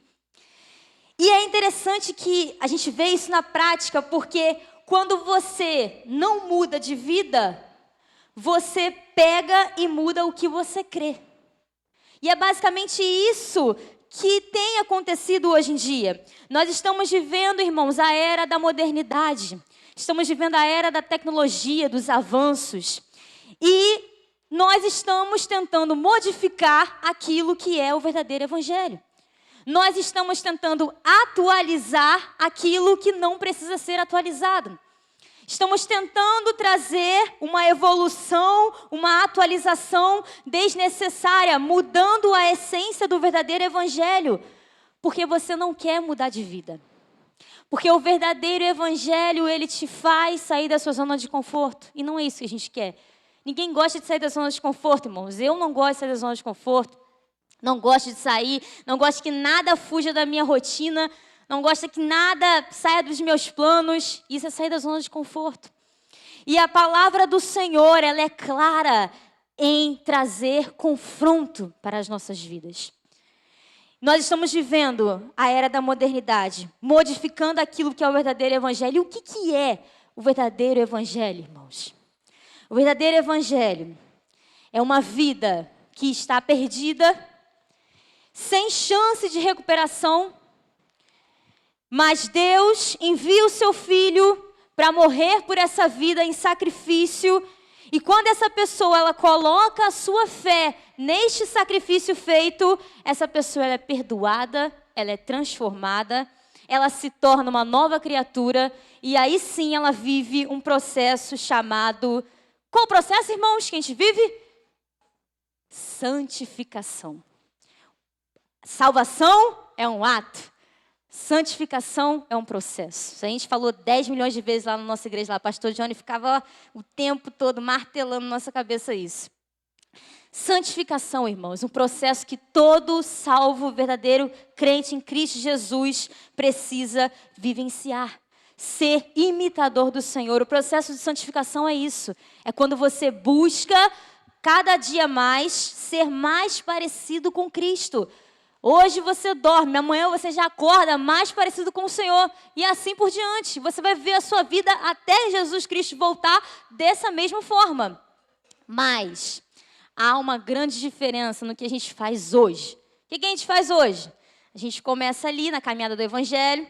E é interessante que a gente vê isso na prática, porque quando você não muda de vida, você pega e muda o que você crê. E é basicamente isso que tem acontecido hoje em dia. Nós estamos vivendo, irmãos, a era da modernidade. Estamos vivendo a era da tecnologia, dos avanços. E nós estamos tentando modificar aquilo que é o verdadeiro evangelho. Nós estamos tentando atualizar aquilo que não precisa ser atualizado. Estamos tentando trazer uma evolução, uma atualização desnecessária, mudando a essência do verdadeiro evangelho, porque você não quer mudar de vida. Porque o verdadeiro evangelho, ele te faz sair da sua zona de conforto, e não é isso que a gente quer. Ninguém gosta de sair da zona de conforto, irmãos. Eu não gosto de sair da zona de conforto. Não gosto de sair, não gosto que nada fuja da minha rotina, não gosto que nada saia dos meus planos. Isso é sair da zona de conforto. E a palavra do Senhor, ela é clara em trazer confronto para as nossas vidas. Nós estamos vivendo a era da modernidade, modificando aquilo que é o verdadeiro evangelho. E o que é o verdadeiro evangelho, irmãos? O verdadeiro evangelho é uma vida que está perdida, sem chance de recuperação, mas Deus envia o seu Filho para morrer por essa vida em sacrifício. E quando essa pessoa ela coloca a sua fé neste sacrifício feito, essa pessoa ela é perdoada, ela é transformada, ela se torna uma nova criatura e aí sim ela vive um processo chamado... Qual o processo, irmãos, que a gente vive? Santificação. Salvação é um ato. Santificação é um processo. A gente falou 10 milhões de vezes lá na nossa igreja, lá, pastor Johnny ficava o tempo todo martelando na nossa cabeça isso. Santificação, irmãos, um processo que todo salvo, verdadeiro crente em Cristo Jesus precisa vivenciar. Ser imitador do Senhor. O processo de santificação é isso. É quando você busca cada dia mais ser mais parecido com Cristo. Hoje você dorme, amanhã você já acorda mais parecido com o Senhor. E assim por diante. Você vai viver a sua vida até Jesus Cristo voltar dessa mesma forma. Mas há uma grande diferença no que a gente faz hoje. O que a gente faz hoje? A gente começa ali na caminhada do Evangelho.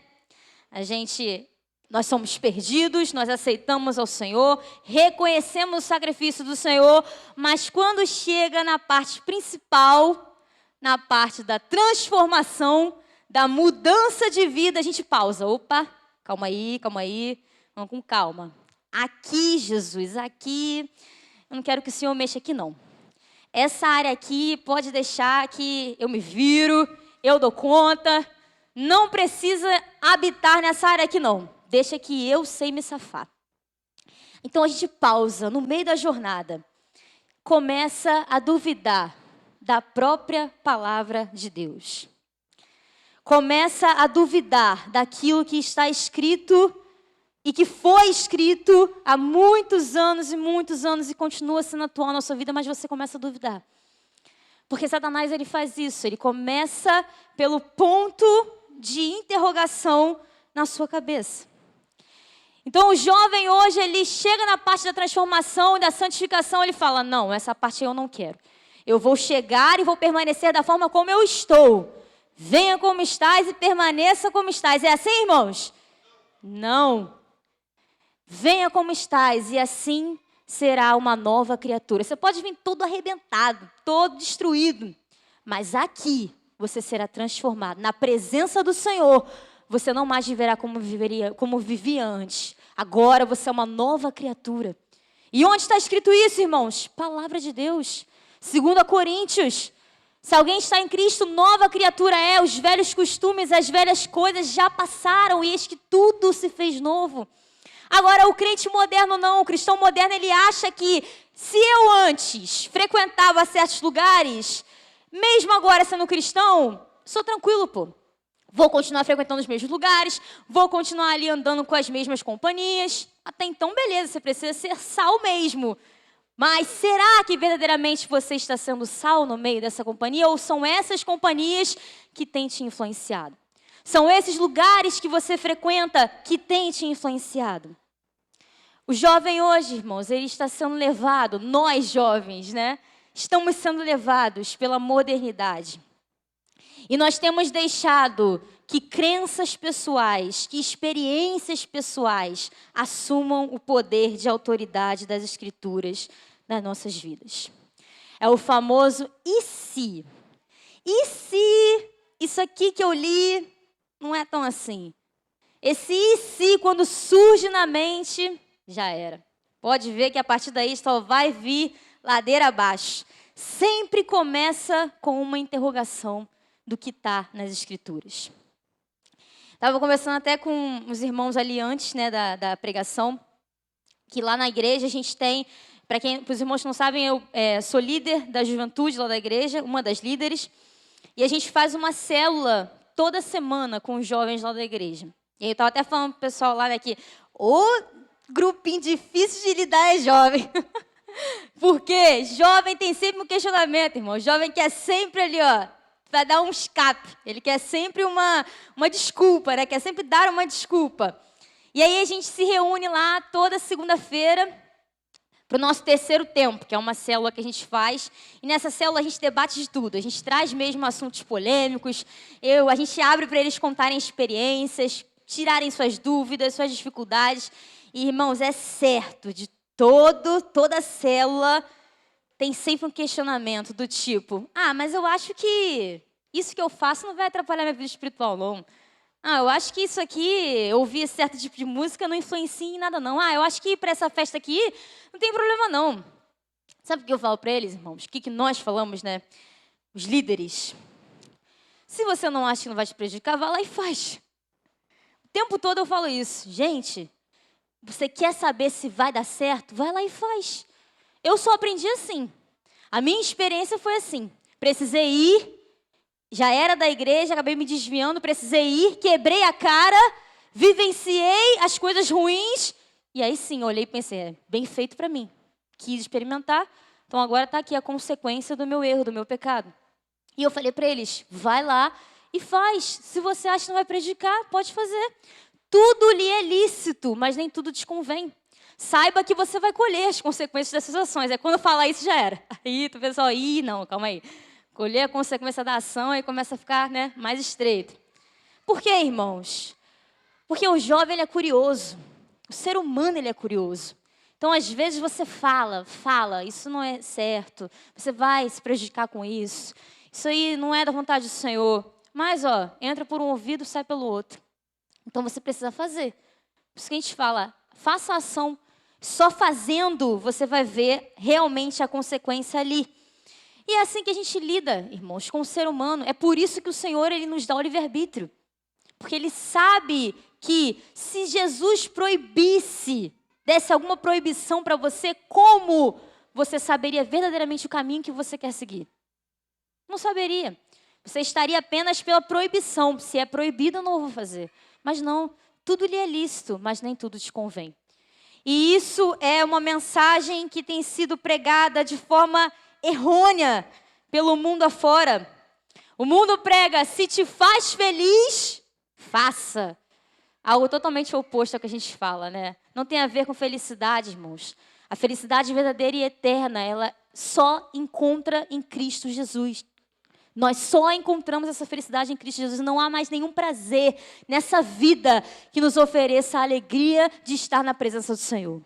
Nós somos perdidos, nós aceitamos ao Senhor, reconhecemos o sacrifício do Senhor. Mas quando chega na parte principal... Na parte da transformação, da mudança de vida, a gente pausa. Opa, calma aí, vamos com calma. Aqui, Jesus, aqui, eu não quero que o Senhor mexa aqui, não. Essa área aqui, pode deixar que eu me viro, eu dou conta. Não precisa habitar nessa área aqui, não. Deixa que eu sei me safar. Então, a gente pausa no meio da jornada. Começa a duvidar da própria palavra de Deus. Começa a duvidar daquilo que está escrito e que foi escrito há muitos anos e continua sendo atual na sua vida, mas você começa a duvidar. Porque Satanás ele faz isso, ele começa pelo ponto de interrogação na sua cabeça. Então o jovem hoje, ele chega na parte da transformação e da santificação, ele fala, não, essa parte eu não quero. Eu vou chegar e vou permanecer da forma como eu estou. Venha como estás e permaneça como estás. É assim, irmãos? Não. Venha como estás e assim será uma nova criatura. Você pode vir todo arrebentado, todo destruído. Mas aqui você será transformado. Na presença do Senhor, você não mais viverá como vivia antes. Agora você é uma nova criatura. E onde está escrito isso, irmãos? Palavra de Deus. 2 Coríntios, se alguém está em Cristo, nova criatura é, os velhos costumes, as velhas coisas já passaram e eis que tudo se fez novo. Agora, o crente moderno não, o cristão moderno, ele acha que se eu antes frequentava certos lugares, mesmo agora sendo cristão, sou tranquilo, pô. Vou continuar frequentando os mesmos lugares, vou continuar ali andando com as mesmas companhias. Até então, beleza, você precisa ser sal mesmo. Mas será que verdadeiramente você está sendo sal no meio dessa companhia? Ou são essas companhias que têm te influenciado? São esses lugares que você frequenta que têm te influenciado? O jovem hoje, irmãos, ele está sendo levado, nós jovens, né? Estamos sendo levados pela modernidade. E nós temos deixado que crenças pessoais, que experiências pessoais assumam o poder de autoridade das Escrituras nas nossas vidas. É o famoso e se? E se isso aqui que eu li não é tão assim? Esse e se, quando surge na mente, já era. Pode ver que a partir daí só vai vir ladeira abaixo. Sempre começa com uma interrogação do que está nas Escrituras. Estava conversando até com os irmãos ali antes, né, da pregação, que lá na igreja a gente tem, para os irmãos que não sabem, eu sou líder da juventude lá da igreja, uma das líderes, e a gente faz uma célula toda semana com os jovens lá da igreja. E aí eu estava até falando para o pessoal lá daqui, ô grupinho difícil de lidar é jovem. Porque jovem tem sempre um questionamento, irmão. Jovem quer sempre ali, ó, para dar um escape. Ele quer sempre uma desculpa, né? Quer sempre dar uma desculpa. E aí a gente se reúne lá toda segunda-feira para o nosso terceiro tempo, que é uma célula que a gente faz. E nessa célula a gente debate de tudo. A gente traz mesmo assuntos polêmicos. A gente abre para eles contarem experiências, tirarem suas dúvidas, suas dificuldades. E, irmãos, é certo, de toda célula tem sempre um questionamento do tipo, mas eu acho que isso que eu faço não vai atrapalhar minha vida espiritual, não. Eu acho que isso aqui, ouvir certo tipo de música não influencia em nada, não. Eu acho que para essa festa aqui não tem problema, não. Sabe o que eu falo para eles, irmãos? O que nós falamos, né? Os líderes. Se você não acha que não vai te prejudicar, vá lá e faz. O tempo todo eu falo isso. Gente, você quer saber se vai dar certo? Vai lá e faz. Eu só aprendi assim. A minha experiência foi assim. Precisei ir, já era da igreja, acabei me desviando, precisei ir, quebrei a cara, vivenciei as coisas ruins. E aí sim, olhei e pensei, bem feito para mim. Quis experimentar, então agora está aqui a consequência do meu erro, do meu pecado. E eu falei para eles, vai lá e faz. Se você acha que não vai prejudicar, pode fazer. Tudo lhe é lícito, mas nem tudo te convém. Saiba que você vai colher as consequências dessas ações. Quando falar isso, já era. Aí o pessoal, não, calma aí. Colher a consequência da ação, aí começa a ficar, né, mais estreito. Por quê, irmãos? Porque o jovem, ele é curioso. O ser humano, ele é curioso. Então, às vezes, você fala, isso não é certo. Você vai se prejudicar com isso. Isso aí não é da vontade do Senhor. Mas, entra por um ouvido, sai pelo outro. Então, você precisa fazer. Por isso que a gente fala, faça a ação. Só fazendo, você vai ver realmente a consequência ali. E é assim que a gente lida, irmãos, com o ser humano. É por isso que o Senhor, ele nos dá o livre-arbítrio. Porque ele sabe que se Jesus proibisse, desse alguma proibição para você, como você saberia verdadeiramente o caminho que você quer seguir? Não saberia. Você estaria apenas pela proibição. Se é proibido, eu não vou fazer. Mas não, tudo lhe é lícito, mas nem tudo te convém. E isso é uma mensagem que tem sido pregada de forma errônea pelo mundo afora. O mundo prega, se te faz feliz, faça. Algo totalmente oposto ao que a gente fala, né? Não tem a ver com felicidade, irmãos. A felicidade verdadeira e eterna, ela só encontra em Cristo Jesus. Nós só encontramos essa felicidade em Cristo Jesus. Não há mais nenhum prazer nessa vida que nos ofereça a alegria de estar na presença do Senhor.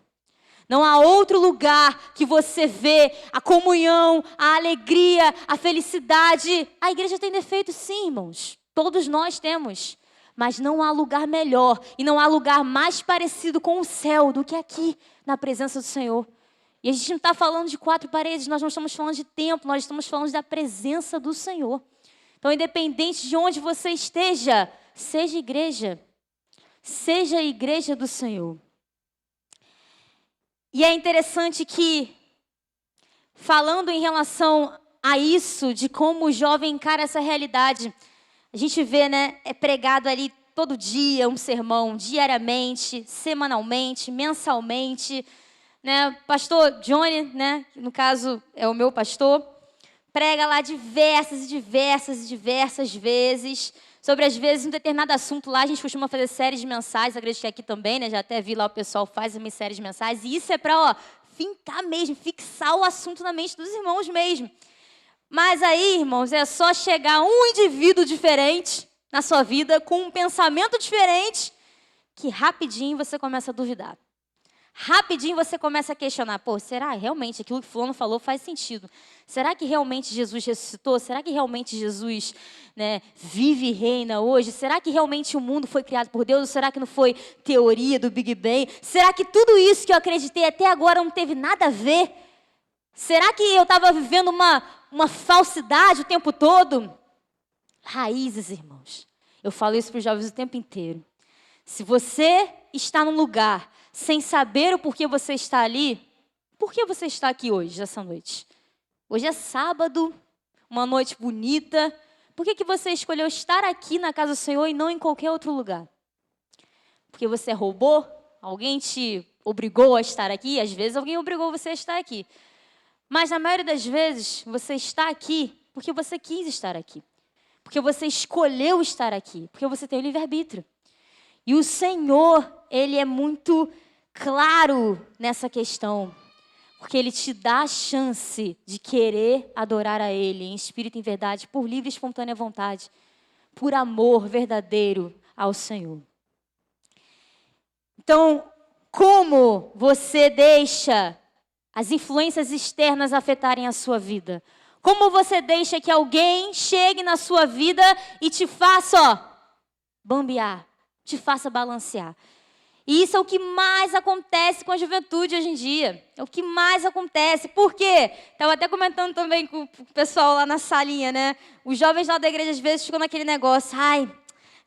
Não há outro lugar que você vê a comunhão, a alegria, a felicidade. A igreja tem defeitos, sim, irmãos. Todos nós temos. Mas não há lugar melhor e não há lugar mais parecido com o céu do que aqui, na presença do Senhor. E a gente não está falando de quatro paredes, nós não estamos falando de templo, nós estamos falando da presença do Senhor. Então, independente de onde você esteja, seja igreja. Seja a igreja do Senhor. E é interessante que, falando em relação a isso, de como o jovem encara essa realidade, a gente vê, né, é pregado ali todo dia um sermão, diariamente, semanalmente, mensalmente, né? Pastor Johnny, né, que no caso é o meu pastor, prega lá diversas vezes, sobre às vezes um determinado assunto lá. A gente costuma fazer séries de mensagens, acredito que aqui também, né, já até vi lá o pessoal faz as séries de mensagens, e isso é para, fincar mesmo, fixar o assunto na mente dos irmãos mesmo. Mas aí, irmãos, é só chegar um indivíduo diferente na sua vida, com um pensamento diferente, que rapidinho você começa a duvidar. Rapidinho você começa a questionar, será realmente aquilo que fulano falou faz sentido? Será que realmente Jesus ressuscitou? Será que realmente Jesus, né, vive e reina hoje? Será que realmente o mundo foi criado por Deus? Ou será que não foi teoria do Big Bang? Será que tudo isso que eu acreditei até agora não teve nada a ver? Será que eu estava vivendo uma falsidade o tempo todo? Raízes, irmãos. Eu falo isso para os jovens o tempo inteiro. Se você está num lugar sem saber o porquê você está ali, por que você está aqui hoje, essa noite? Hoje é sábado, uma noite bonita. Por que você escolheu estar aqui na casa do Senhor e não em qualquer outro lugar? Porque você roubou? Alguém te obrigou a estar aqui? Às vezes alguém obrigou você a estar aqui. Mas na maioria das vezes, você está aqui porque você quis estar aqui. porque você escolheu estar aqui, porque você tem o livre-arbítrio. E o Senhor, Ele é muito claro nessa questão, porque Ele te dá a chance de querer adorar a Ele em espírito e em verdade, por livre e espontânea vontade, por amor verdadeiro ao Senhor. Então, como você deixa as influências externas afetarem a sua vida? Como você deixa que alguém chegue na sua vida e te faça, bambear, te faça balancear? E isso é o que mais acontece com a juventude hoje em dia. É o que mais acontece. Por quê? Estava até comentando também com o pessoal lá na salinha, né? Os jovens lá da igreja às vezes ficam naquele negócio, ai,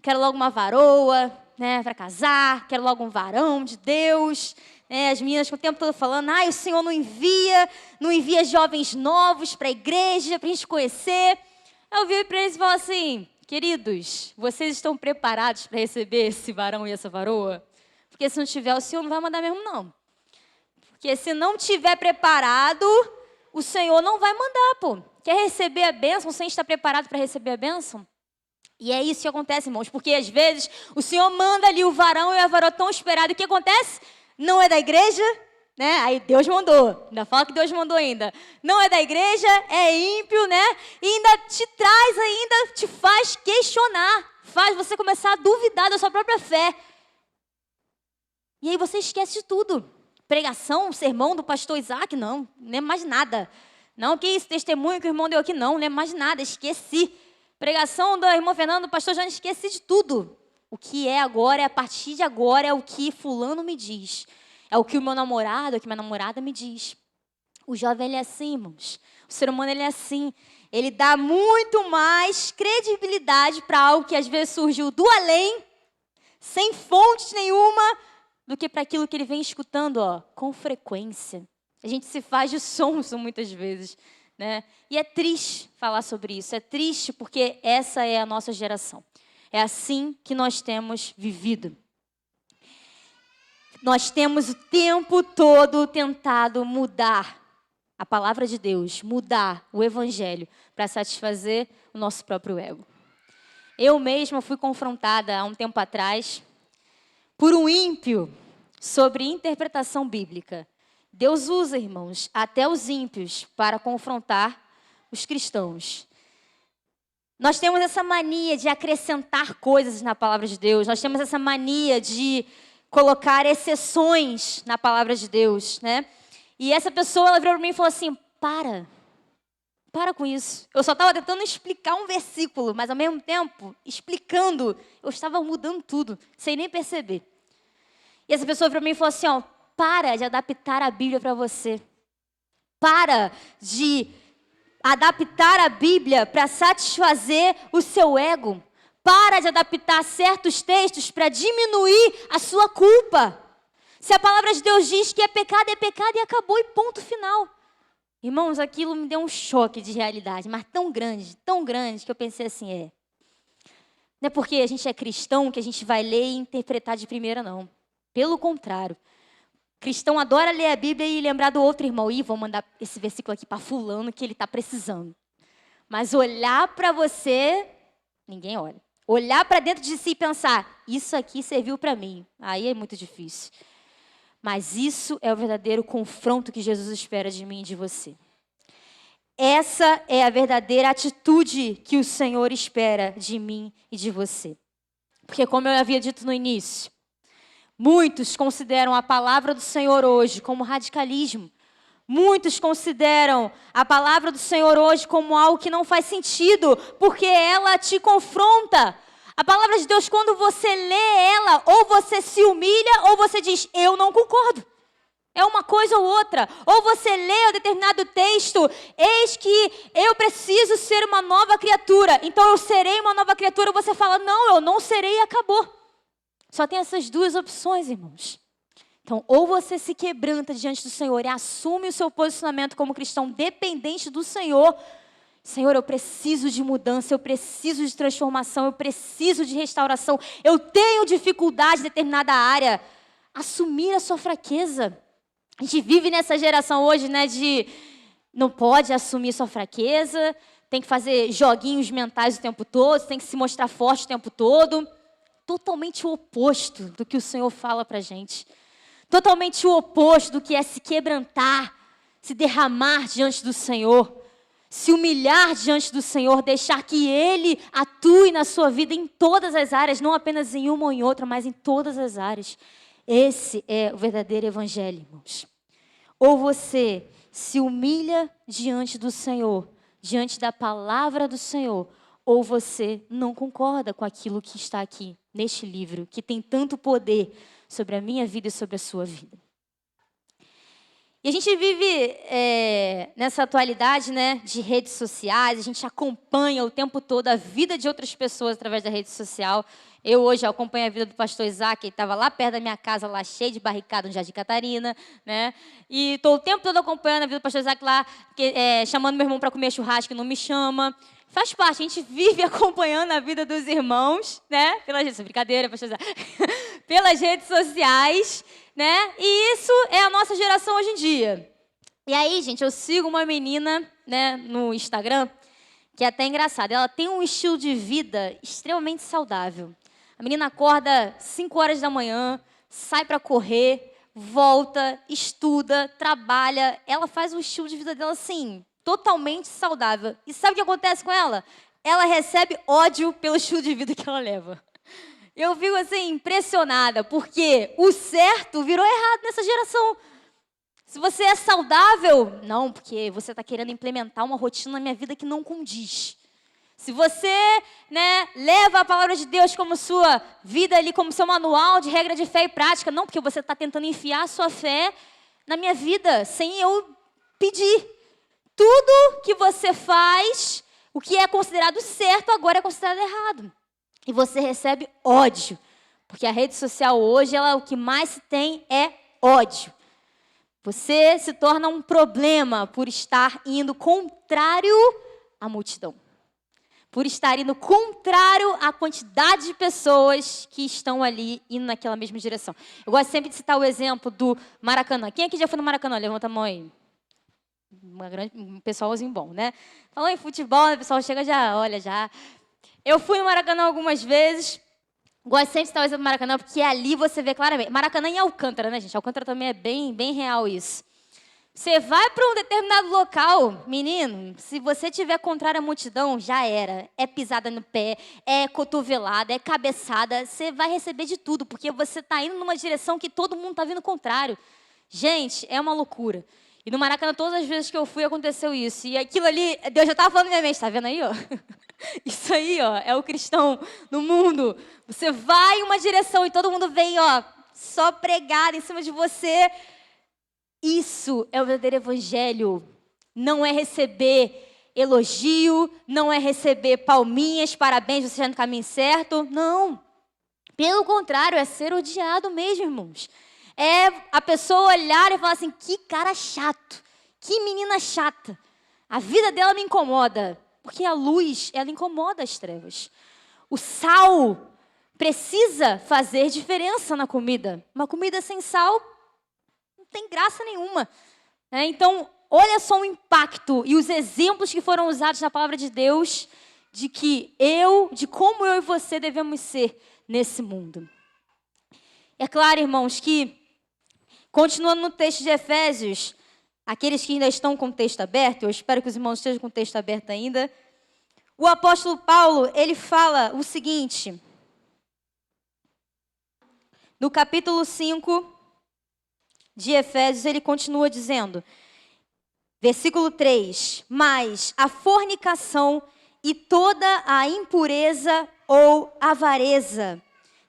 quero logo uma varoa, né, para casar, quero logo um varão de Deus. As meninas com o tempo todo falando, o Senhor não envia jovens novos para a igreja, para a gente conhecer. Eu vi para eles e falo assim, queridos, vocês estão preparados para receber esse varão e essa varoa? Porque se não tiver, o Senhor não vai mandar mesmo, não. Porque se não tiver preparado, o Senhor não vai mandar, pô. Quer receber a bênção sem estar preparado para receber a bênção? E é isso que acontece, irmãos, porque às vezes o Senhor manda ali o varão e a varoa tão esperado. O que acontece? Não é da igreja, né? Aí Deus mandou, ainda fala que Deus mandou ainda. Não é da igreja, é ímpio, né? E ainda te traz, ainda te faz questionar, faz você começar a duvidar da sua própria fé. E aí você esquece de tudo. Pregação, sermão do pastor Isaac, não lembro mais nada. Não, que isso, testemunho que o irmão deu aqui, não lembro mais nada, esqueci. Pregação do irmão Fernando, do pastor Jânio, esqueci de tudo. O que é agora, a partir de agora, é o que fulano me diz. É o que o meu namorado, é o que minha namorada me diz. O jovem, ele é assim, irmãos. O ser humano, ele é assim. Ele dá muito mais credibilidade para algo que às vezes surgiu do além, sem fonte nenhuma, do que para aquilo que ele vem escutando, com frequência. A gente se faz de sonso muitas vezes, né? E é triste falar sobre isso. É triste porque essa é a nossa geração. É assim que nós temos vivido. Nós temos o tempo todo tentado mudar a palavra de Deus, mudar o evangelho para satisfazer o nosso próprio ego. Eu mesma fui confrontada há um tempo atrás por um ímpio sobre interpretação bíblica. Deus usa, irmãos, até os ímpios para confrontar os cristãos. Nós temos essa mania de acrescentar coisas na palavra de Deus. Nós temos essa mania de colocar exceções na palavra de Deus, né? E essa pessoa, ela virou para mim e falou assim, para com isso. Eu só estava tentando explicar um versículo, mas ao mesmo tempo, explicando, eu estava mudando tudo, sem nem perceber. E essa pessoa virou para mim e falou assim, para de adaptar a Bíblia para você. Para de adaptar a Bíblia para satisfazer o seu ego. Para de adaptar certos textos para diminuir a sua culpa. Se a palavra de Deus diz que é pecado e acabou e ponto final. Irmãos, aquilo me deu um choque de realidade, mas tão grande, que eu pensei assim, não é porque a gente é cristão que a gente vai ler e interpretar de primeira, não. Pelo contrário. Cristão adora ler a Bíblia e lembrar do outro irmão. Vou mandar esse versículo aqui para fulano que ele está precisando. Mas olhar para você, ninguém olha. Olhar para dentro de si e pensar, isso aqui serviu para mim. Aí é muito difícil. Mas isso é o verdadeiro confronto que Jesus espera de mim e de você. Essa é a verdadeira atitude que o Senhor espera de mim e de você. Porque como eu havia dito no início, muitos consideram a palavra do Senhor hoje como radicalismo. Muitos consideram a palavra do Senhor hoje como algo que não faz sentido, porque ela te confronta. A palavra de Deus, quando você lê ela, ou você se humilha, ou você diz, eu não concordo. É uma coisa ou outra. Ou você lê um determinado texto, eis que eu preciso ser uma nova criatura, então eu serei uma nova criatura, ou você fala, não, eu não serei e acabou. Só tem essas duas opções, irmãos. Então, ou você se quebranta diante do Senhor e assume o seu posicionamento como cristão dependente do Senhor. Senhor, eu preciso de mudança, eu preciso de transformação, eu preciso de restauração. Eu tenho dificuldade em determinada área. Assumir a sua fraqueza. A gente vive nessa geração hoje, né, de não pode assumir sua fraqueza, tem que fazer joguinhos mentais o tempo todo, tem que se mostrar forte o tempo todo. Totalmente o oposto do que o Senhor fala pra gente. Totalmente o oposto do que é se quebrantar, se derramar diante do Senhor, se humilhar diante do Senhor, deixar que Ele atue na sua vida em todas as áreas, não apenas em uma ou em outra, mas em todas as áreas. Esse é o verdadeiro evangelho, irmãos. Ou você se humilha diante do Senhor, diante da palavra do Senhor, ou você não concorda com aquilo que está aqui, neste livro, que tem tanto poder sobre a minha vida e sobre a sua vida. E a gente vive nessa atualidade, né, de redes sociais, a gente acompanha o tempo todo a vida de outras pessoas através da rede social. Eu hoje acompanho a vida do pastor Isaac, ele estava lá perto da minha casa, lá cheio de barricada no Jardim Catarina, né? E estou o tempo todo acompanhando a vida do pastor Isaac lá, chamando meu irmão para comer churrasco e não me chama. Faz parte, a gente vive acompanhando a vida dos irmãos, né? Brincadeira, pastor Isaac. Pelas redes sociais, né? E isso é a nossa geração hoje em dia. E aí, gente, eu sigo uma menina, né, no Instagram, que é até engraçada. Ela tem um estilo de vida extremamente saudável. A menina acorda 5 horas da manhã, sai para correr, volta, estuda, trabalha. Ela faz o estilo de vida dela, assim, totalmente saudável. E sabe o que acontece com ela? Ela recebe ódio pelo estilo de vida que ela leva. Eu fico, assim, impressionada, porque o certo virou errado nessa geração. Se você é saudável, não, porque você está querendo implementar uma rotina na minha vida que não condiz. Se você, né, leva a palavra de Deus como sua vida ali, como seu manual de regra de fé e prática, não, porque você está tentando enfiar a sua fé na minha vida, sem eu pedir. Tudo que você faz, o que é considerado certo, agora é considerado errado. E você recebe ódio, porque a rede social hoje, o que mais se tem é ódio. Você se torna um problema por estar indo contrário à multidão. Por estar indo contrário à quantidade de pessoas que estão ali indo naquela mesma direção. Eu gosto sempre de citar o exemplo do Maracanã. Quem aqui já foi no Maracanã? Levanta a mão aí. Um pessoalzinho bom, né? Falou em futebol, o pessoal chega já, olha, já. Eu fui no Maracanã algumas vezes. Gosto sempre de citar o exemplo do Maracanã, porque ali você vê claramente. Maracanã e Alcântara, né, gente? Alcântara também é bem real isso. Você vai para um determinado local, menino, se você tiver contrário à multidão, já era. É pisada no pé, é cotovelada, é cabeçada. Você vai receber de tudo, porque você está indo numa direção que todo mundo está vindo contrário. Gente, é uma loucura. E no Maracanã, todas as vezes que eu fui, aconteceu isso. E aquilo ali, Deus já estava falando na minha mente, tá vendo aí, ó? Isso aí, ó, é o cristão no mundo. Você vai em uma direção e todo mundo vem, ó, só pregado em cima de você. Isso é o verdadeiro evangelho. Não é receber elogio, não é receber palminhas, parabéns, você está no caminho certo. Não. Pelo contrário, é ser odiado mesmo, irmãos. É a pessoa olhar e falar assim, que cara chato, que menina chata. A vida dela me incomoda, porque a luz, ela incomoda as trevas. O sal precisa fazer diferença na comida. Uma comida sem sal não tem graça nenhuma. Então, olha só o impacto e os exemplos que foram usados na palavra de Deus de como eu e você devemos ser nesse mundo. É claro, irmãos, que continuando no texto de Efésios, aqueles que ainda estão com o texto aberto, eu espero que os irmãos estejam com o texto aberto ainda, o apóstolo Paulo, ele fala o seguinte, no capítulo 5 de Efésios, ele continua dizendo, versículo 3, mas a fornicação e toda a impureza ou avareza,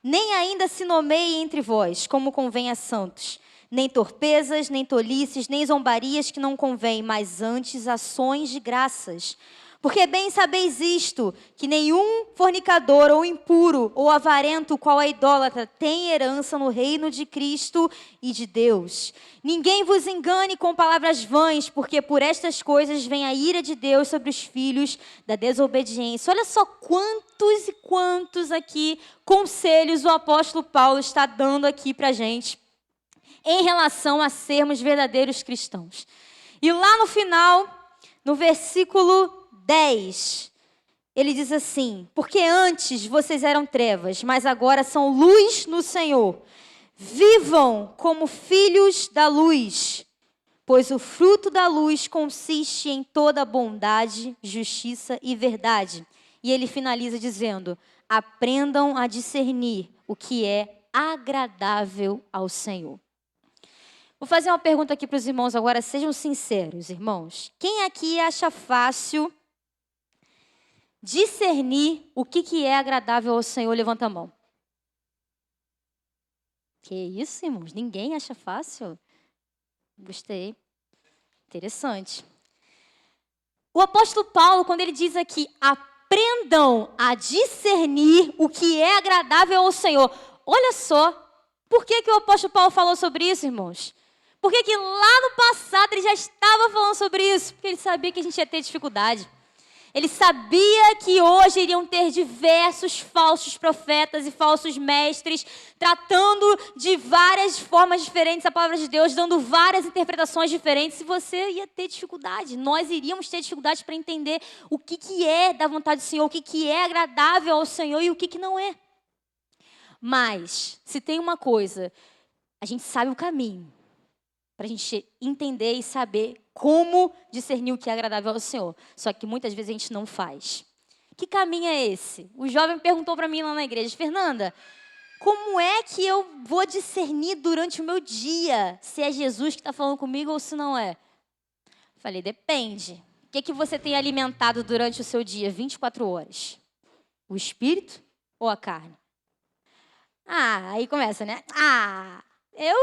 nem ainda se nomeie entre vós, como convém a santos, nem torpezas, nem tolices, nem zombarias que não convém, mas antes ações de graças. Porque bem sabeis isto, que nenhum fornicador ou impuro ou avarento, qual é idólatra, tem herança no reino de Cristo e de Deus. Ninguém vos engane com palavras vãs, porque por estas coisas vem a ira de Deus sobre os filhos da desobediência. Olha só quantos e quantos aqui conselhos o apóstolo Paulo está dando aqui para a gente em relação a sermos verdadeiros cristãos. E lá no final, no versículo 10, ele diz assim: porque antes vocês eram trevas, mas agora são luz no Senhor. Vivam como filhos da luz, pois o fruto da luz consiste em toda bondade, justiça e verdade. E ele finaliza dizendo: aprendam a discernir o que é agradável ao Senhor. Vou fazer uma pergunta aqui para os irmãos agora, sejam sinceros, irmãos. Quem aqui acha fácil discernir o que é agradável ao Senhor? Levanta a mão. Que isso, irmãos? Ninguém acha fácil? Gostei. Interessante. O apóstolo Paulo, quando ele diz aqui, aprendam a discernir o que é agradável ao Senhor. Olha só, por que o apóstolo Paulo falou sobre isso, irmãos? Por que lá no passado ele já estava falando sobre isso? Porque ele sabia que a gente ia ter dificuldade. Ele sabia que hoje iriam ter diversos falsos profetas e falsos mestres, tratando de várias formas diferentes a palavra de Deus, dando várias interpretações diferentes, e você ia ter dificuldade. Nós iríamos ter dificuldade para entender o que é da vontade do Senhor, o que é agradável ao Senhor e o que não é. Mas, se tem uma coisa, a gente sabe o caminho para a gente entender e saber como discernir o que é agradável ao Senhor. Só que muitas vezes a gente não faz. Que caminho é esse? O jovem perguntou para mim lá na igreja: Fernanda, como é que eu vou discernir durante o meu dia se é Jesus que está falando comigo ou se não é? Falei, depende. O que você tem alimentado durante o seu dia, 24 horas? O espírito ou a carne? Aí começa, né? Eu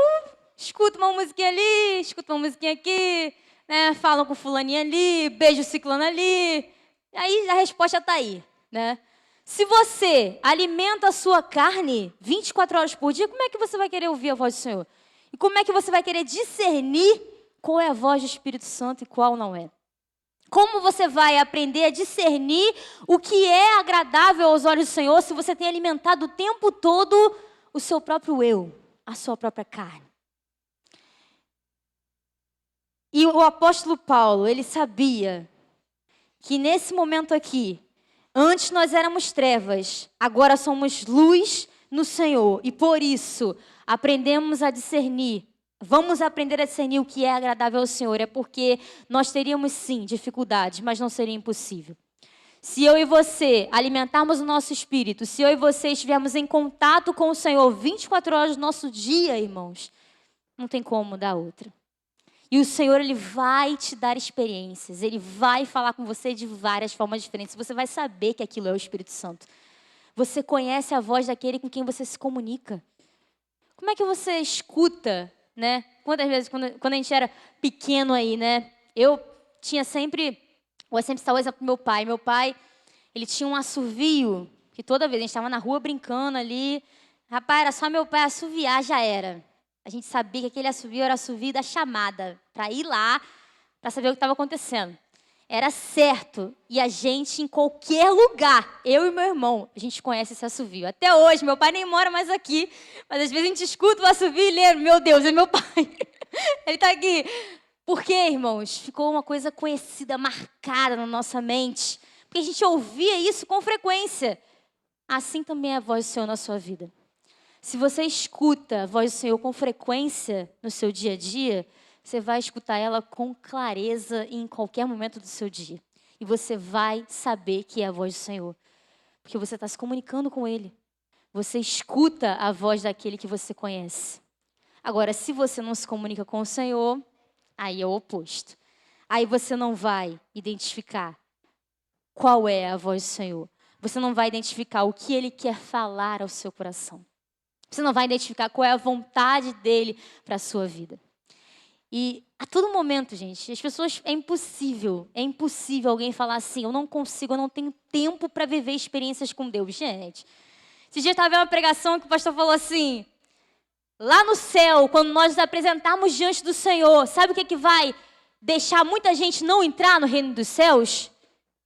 escuto uma musiquinha ali, escuto uma musiquinha aqui, né? Falam com fulaninha ali, beijo o ciclano ali. Aí a resposta está aí, né? Se você alimenta a sua carne 24 horas por dia, como é que você vai querer ouvir a voz do Senhor? E como é que você vai querer discernir qual é a voz do Espírito Santo e qual não é? Como você vai aprender a discernir o que é agradável aos olhos do Senhor se você tem alimentado o tempo todo o seu próprio eu, a sua própria carne? E o apóstolo Paulo, ele sabia que nesse momento aqui, antes nós éramos trevas, agora somos luz no Senhor. E por isso, aprendemos a discernir. Vamos aprender a discernir o que é agradável ao Senhor. É porque nós teríamos sim dificuldades, mas não seria impossível. Se eu e você alimentarmos o nosso espírito, se eu e você estivermos em contato com o Senhor 24 horas do nosso dia, irmãos, não tem como dar outra. E o Senhor, Ele vai te dar experiências. Ele vai falar com você de várias formas diferentes. Você vai saber que aquilo é o Espírito Santo. Você conhece a voz daquele com quem você se comunica. Como é que você escuta, né? Quantas vezes, quando a gente era pequeno aí, né? Eu sempre estava exemplo pro meu pai. Meu pai, ele tinha um assovio, que toda vez a gente estava na rua brincando ali. Rapaz, era só meu pai assoviar, já era. A gente sabia que aquele assovio era assovio da chamada, para ir lá, para saber o que estava acontecendo. Era certo. E a gente, em qualquer lugar, eu e meu irmão, a gente conhece esse assovio. Até hoje, meu pai nem mora mais aqui, mas às vezes a gente escuta o assovio e lembra, meu Deus, é meu pai. Ele está aqui. Por quê, irmãos? Ficou uma coisa conhecida, marcada na nossa mente. Porque a gente ouvia isso com frequência. Assim também é a voz do Senhor na sua vida. Se você escuta a voz do Senhor com frequência no seu dia a dia, você vai escutar ela com clareza em qualquer momento do seu dia. E você vai saber que é a voz do Senhor. Porque você está se comunicando com Ele. Você escuta a voz daquele que você conhece. Agora, se você não se comunica com o Senhor, aí é o oposto. Aí você não vai identificar qual é a voz do Senhor. Você não vai identificar o que Ele quer falar ao seu coração. Você não vai identificar qual é a vontade dele para a sua vida. E a todo momento, gente, as pessoas, é impossível alguém falar assim, eu não consigo, eu não tenho tempo para viver experiências com Deus. Gente, esse dia eu estava vendo uma pregação que o pastor falou assim, lá no céu, quando nós nos apresentarmos diante do Senhor, sabe o que vai deixar muita gente não entrar no reino dos céus?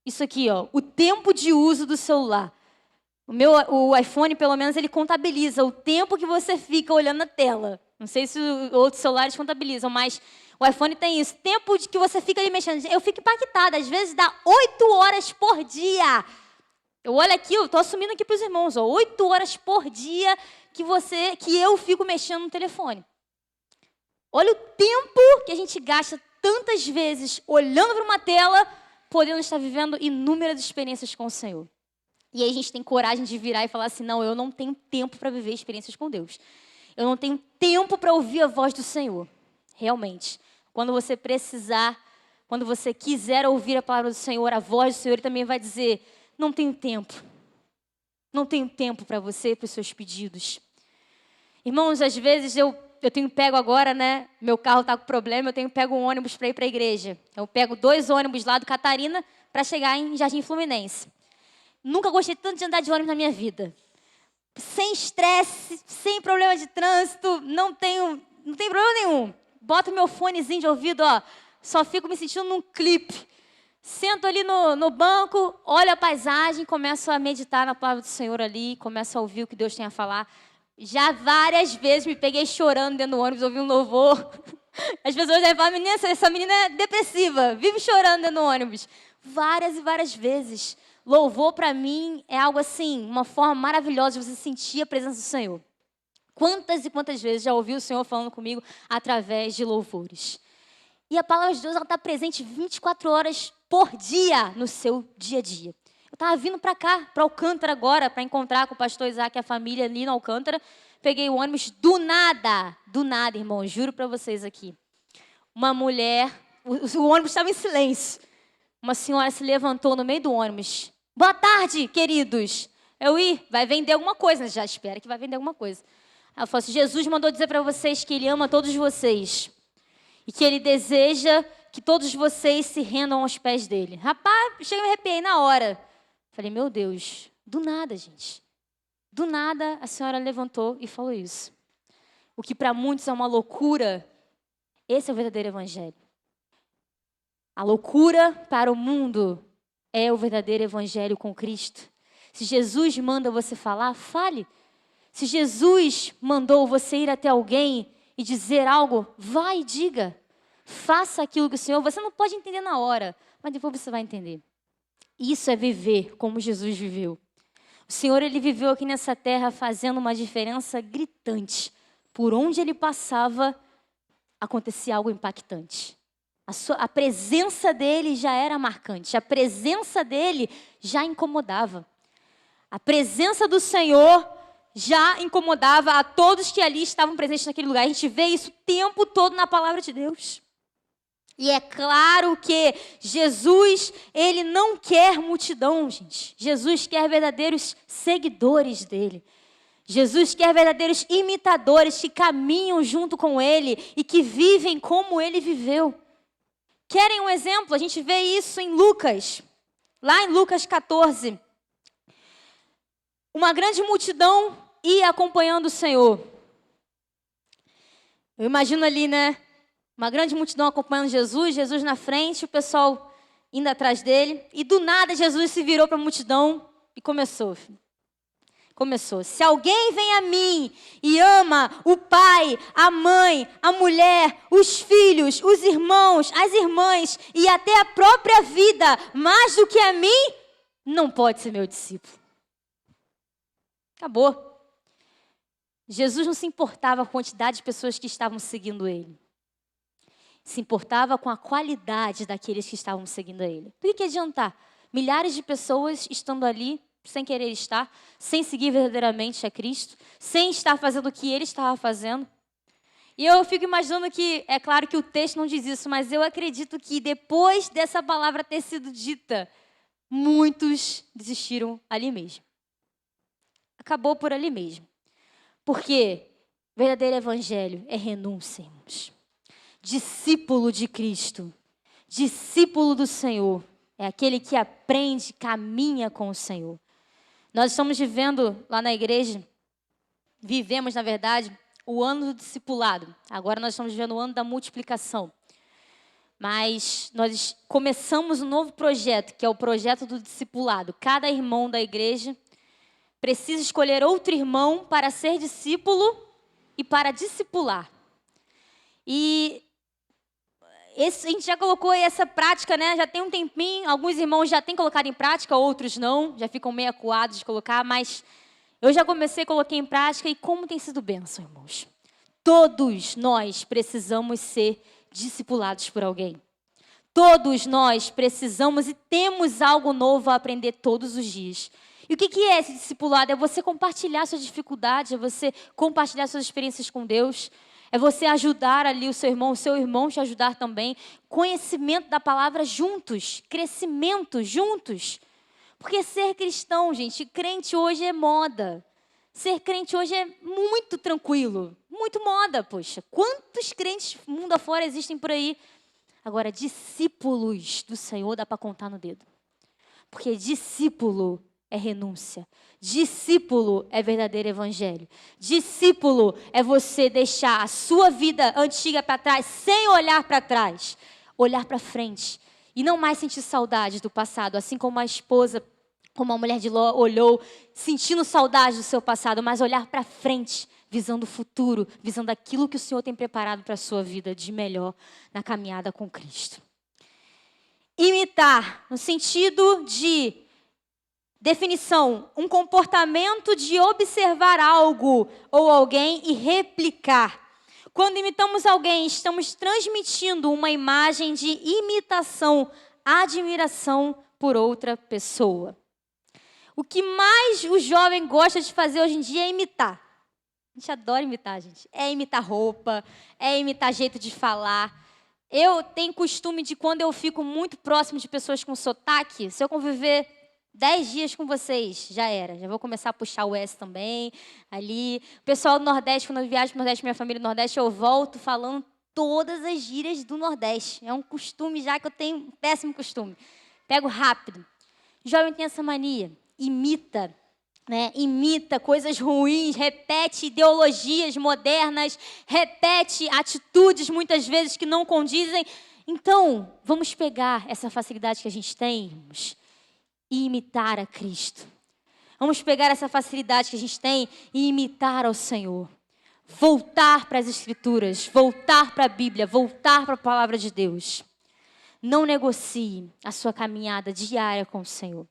Isso aqui, ó, o tempo de uso do celular. O iPhone, pelo menos, ele contabiliza o tempo que você fica olhando na tela. Não sei se outros celulares contabilizam, mas o iPhone tem isso. Tempo de que você fica ali mexendo. Eu fico impactada. Às vezes dá 8 horas por dia. Eu olho aqui, eu estou assumindo aqui para os irmãos. 8 horas por dia que eu fico mexendo no telefone. Olha o tempo que a gente gasta tantas vezes olhando para uma tela, podendo estar vivendo inúmeras experiências com o Senhor. E aí a gente tem coragem de virar e falar assim, não, eu não tenho tempo para viver experiências com Deus. Eu não tenho tempo para ouvir a voz do Senhor. Realmente, quando você precisar, quando você quiser ouvir a palavra do Senhor, a voz do Senhor, Ele também vai dizer, não tenho tempo. Não tenho tempo para você e para os seus pedidos. Irmãos, às vezes eu tenho pego agora, né? Meu carro está com problema, eu tenho pego um ônibus para ir para a igreja. Eu pego 2 ônibus lá do Catarina para chegar em Jardim Fluminense. Nunca gostei tanto de andar de ônibus na minha vida. Sem estresse, sem problema de trânsito, não tem problema nenhum. Boto meu fonezinho de ouvido, ó, só fico me sentindo num clipe. Sento ali no banco, olho a paisagem, começo a meditar na palavra do Senhor ali, começo a ouvir o que Deus tem a falar. Já várias vezes me peguei chorando dentro do ônibus, ouvi um louvor. As pessoas já falam, menina, essa menina é depressiva, vive chorando dentro do ônibus. Várias e várias vezes. Louvor, para mim, é algo assim, uma forma maravilhosa de você sentir a presença do Senhor. Quantas e quantas vezes já ouvi o Senhor falando comigo através de louvores. E a palavra de Deus está presente 24 horas por dia no seu dia a dia. Eu estava vindo para cá, para Alcântara agora, para encontrar com o pastor Isaac e a família ali no Alcântara. Peguei o ônibus do nada, irmão, juro para vocês aqui. Uma mulher, o ônibus estava em silêncio. Uma senhora se levantou no meio do ônibus. Boa tarde, queridos. Vai vender alguma coisa, já espera que vai vender alguma coisa. Ela falou assim, Jesus mandou dizer para vocês que Ele ama todos vocês. E que Ele deseja que todos vocês se rendam aos pés dEle. Rapaz, cheguei a me arrepiei na hora. Falei, meu Deus, do nada, gente. Do nada, a senhora levantou e falou isso. O que para muitos é uma loucura, esse é o verdadeiro evangelho. A loucura para o mundo é o verdadeiro evangelho com Cristo. Se Jesus manda você falar, fale. Se Jesus mandou você ir até alguém e dizer algo, vai e diga. Faça aquilo que o Senhor... Você não pode entender na hora, mas depois você vai entender. Isso é viver como Jesus viveu. O Senhor, Ele viveu aqui nessa terra fazendo uma diferença gritante. Por onde Ele passava, acontecia algo impactante. A presença dEle já era marcante. A presença dEle já incomodava. A presença do Senhor já incomodava a todos que ali estavam presentes naquele lugar. A gente vê isso o tempo todo na palavra de Deus. E é claro que Jesus, Ele não quer multidão, gente. Jesus quer verdadeiros seguidores dEle. Jesus quer verdadeiros imitadores que caminham junto com Ele e que vivem como Ele viveu. Querem um exemplo? A gente vê isso em Lucas. Lá em Lucas 14. Uma grande multidão ia acompanhando o Senhor. Eu imagino ali, né? Uma grande multidão acompanhando Jesus, Jesus na frente, o pessoal indo atrás dele. E do nada Jesus se virou para a multidão e começou. Se alguém vem a mim e ama o pai, a mãe, a mulher, os filhos, os irmãos, as irmãs e até a própria vida mais do que a mim, não pode ser meu discípulo. Acabou. Jesus não se importava com a quantidade de pessoas que estavam seguindo Ele. Se importava com a qualidade daqueles que estavam seguindo a Ele. Por que adiantar? Milhares de pessoas estando ali, sem querer estar, sem seguir verdadeiramente a Cristo, sem estar fazendo o que Ele estava fazendo. E eu fico imaginando que, é claro que o texto não diz isso, mas eu acredito que depois dessa palavra ter sido dita, muitos desistiram ali mesmo. Acabou por ali mesmo. Porque verdadeiro evangelho é renúncia, irmãos. Discípulo de Cristo, discípulo do Senhor, é aquele que aprende, caminha com o Senhor. Nós estamos vivendo lá na igreja, vivemos, na verdade, o ano do discipulado. Agora nós estamos vivendo o ano da multiplicação. Mas nós começamos um novo projeto, que é o projeto do discipulado. Cada irmão da igreja precisa escolher outro irmão para ser discípulo e para discipular. E a gente já colocou essa prática, né? Já tem um tempinho, alguns irmãos já têm colocado em prática, outros não, já ficam meio acuados de colocar, mas eu já comecei, coloquei em prática, e como tem sido bênção, irmãos. Todos nós precisamos ser discipulados por alguém. Todos nós precisamos e temos algo novo a aprender todos os dias. E o que é esse discipulado? É você compartilhar suas dificuldades, é você compartilhar suas experiências com Deus, é você ajudar ali o seu irmão te ajudar também. Conhecimento da palavra juntos, crescimento juntos. Porque ser cristão, gente, crente hoje é moda. Ser crente hoje é muito tranquilo, muito moda, poxa. Quantos crentes mundo afora existem por aí? Agora, discípulos do Senhor dá para contar no dedo. Porque discípulo é renúncia. Discípulo é verdadeiro evangelho. Discípulo é você deixar a sua vida antiga para trás, sem olhar para trás. Olhar para frente. E não mais sentir saudade do passado, assim como a esposa, como a mulher de Ló olhou, sentindo saudade do seu passado, mas olhar para frente, visando o futuro, visando aquilo que o Senhor tem preparado para a sua vida de melhor na caminhada com Cristo. Imitar, no sentido de definição, um comportamento de observar algo ou alguém e replicar. Quando imitamos alguém, estamos transmitindo uma imagem de imitação, admiração por outra pessoa. O que mais o jovem gosta de fazer hoje em dia é imitar. A gente adora imitar, gente. É imitar roupa, é imitar jeito de falar. Eu tenho costume de, quando eu fico muito próximo de pessoas com sotaque, se eu conviver 10 dias com vocês, já era. Já vou começar a puxar o S também, ali. O pessoal do Nordeste, quando eu viajo para o Nordeste, minha família do Nordeste, eu volto falando todas as gírias do Nordeste. É um costume já que eu tenho, um péssimo costume. Pego rápido. O jovem tem essa mania. Imita, né? Imita coisas ruins, repete ideologias modernas, repete atitudes, muitas vezes, que não condizem. Então, vamos pegar essa facilidade que a gente tem, irmãos, e imitar a Cristo. Vamos pegar essa facilidade que a gente tem e imitar ao Senhor. Voltar para as Escrituras, voltar para a Bíblia, voltar para a Palavra de Deus. Não negocie a sua caminhada diária com o Senhor.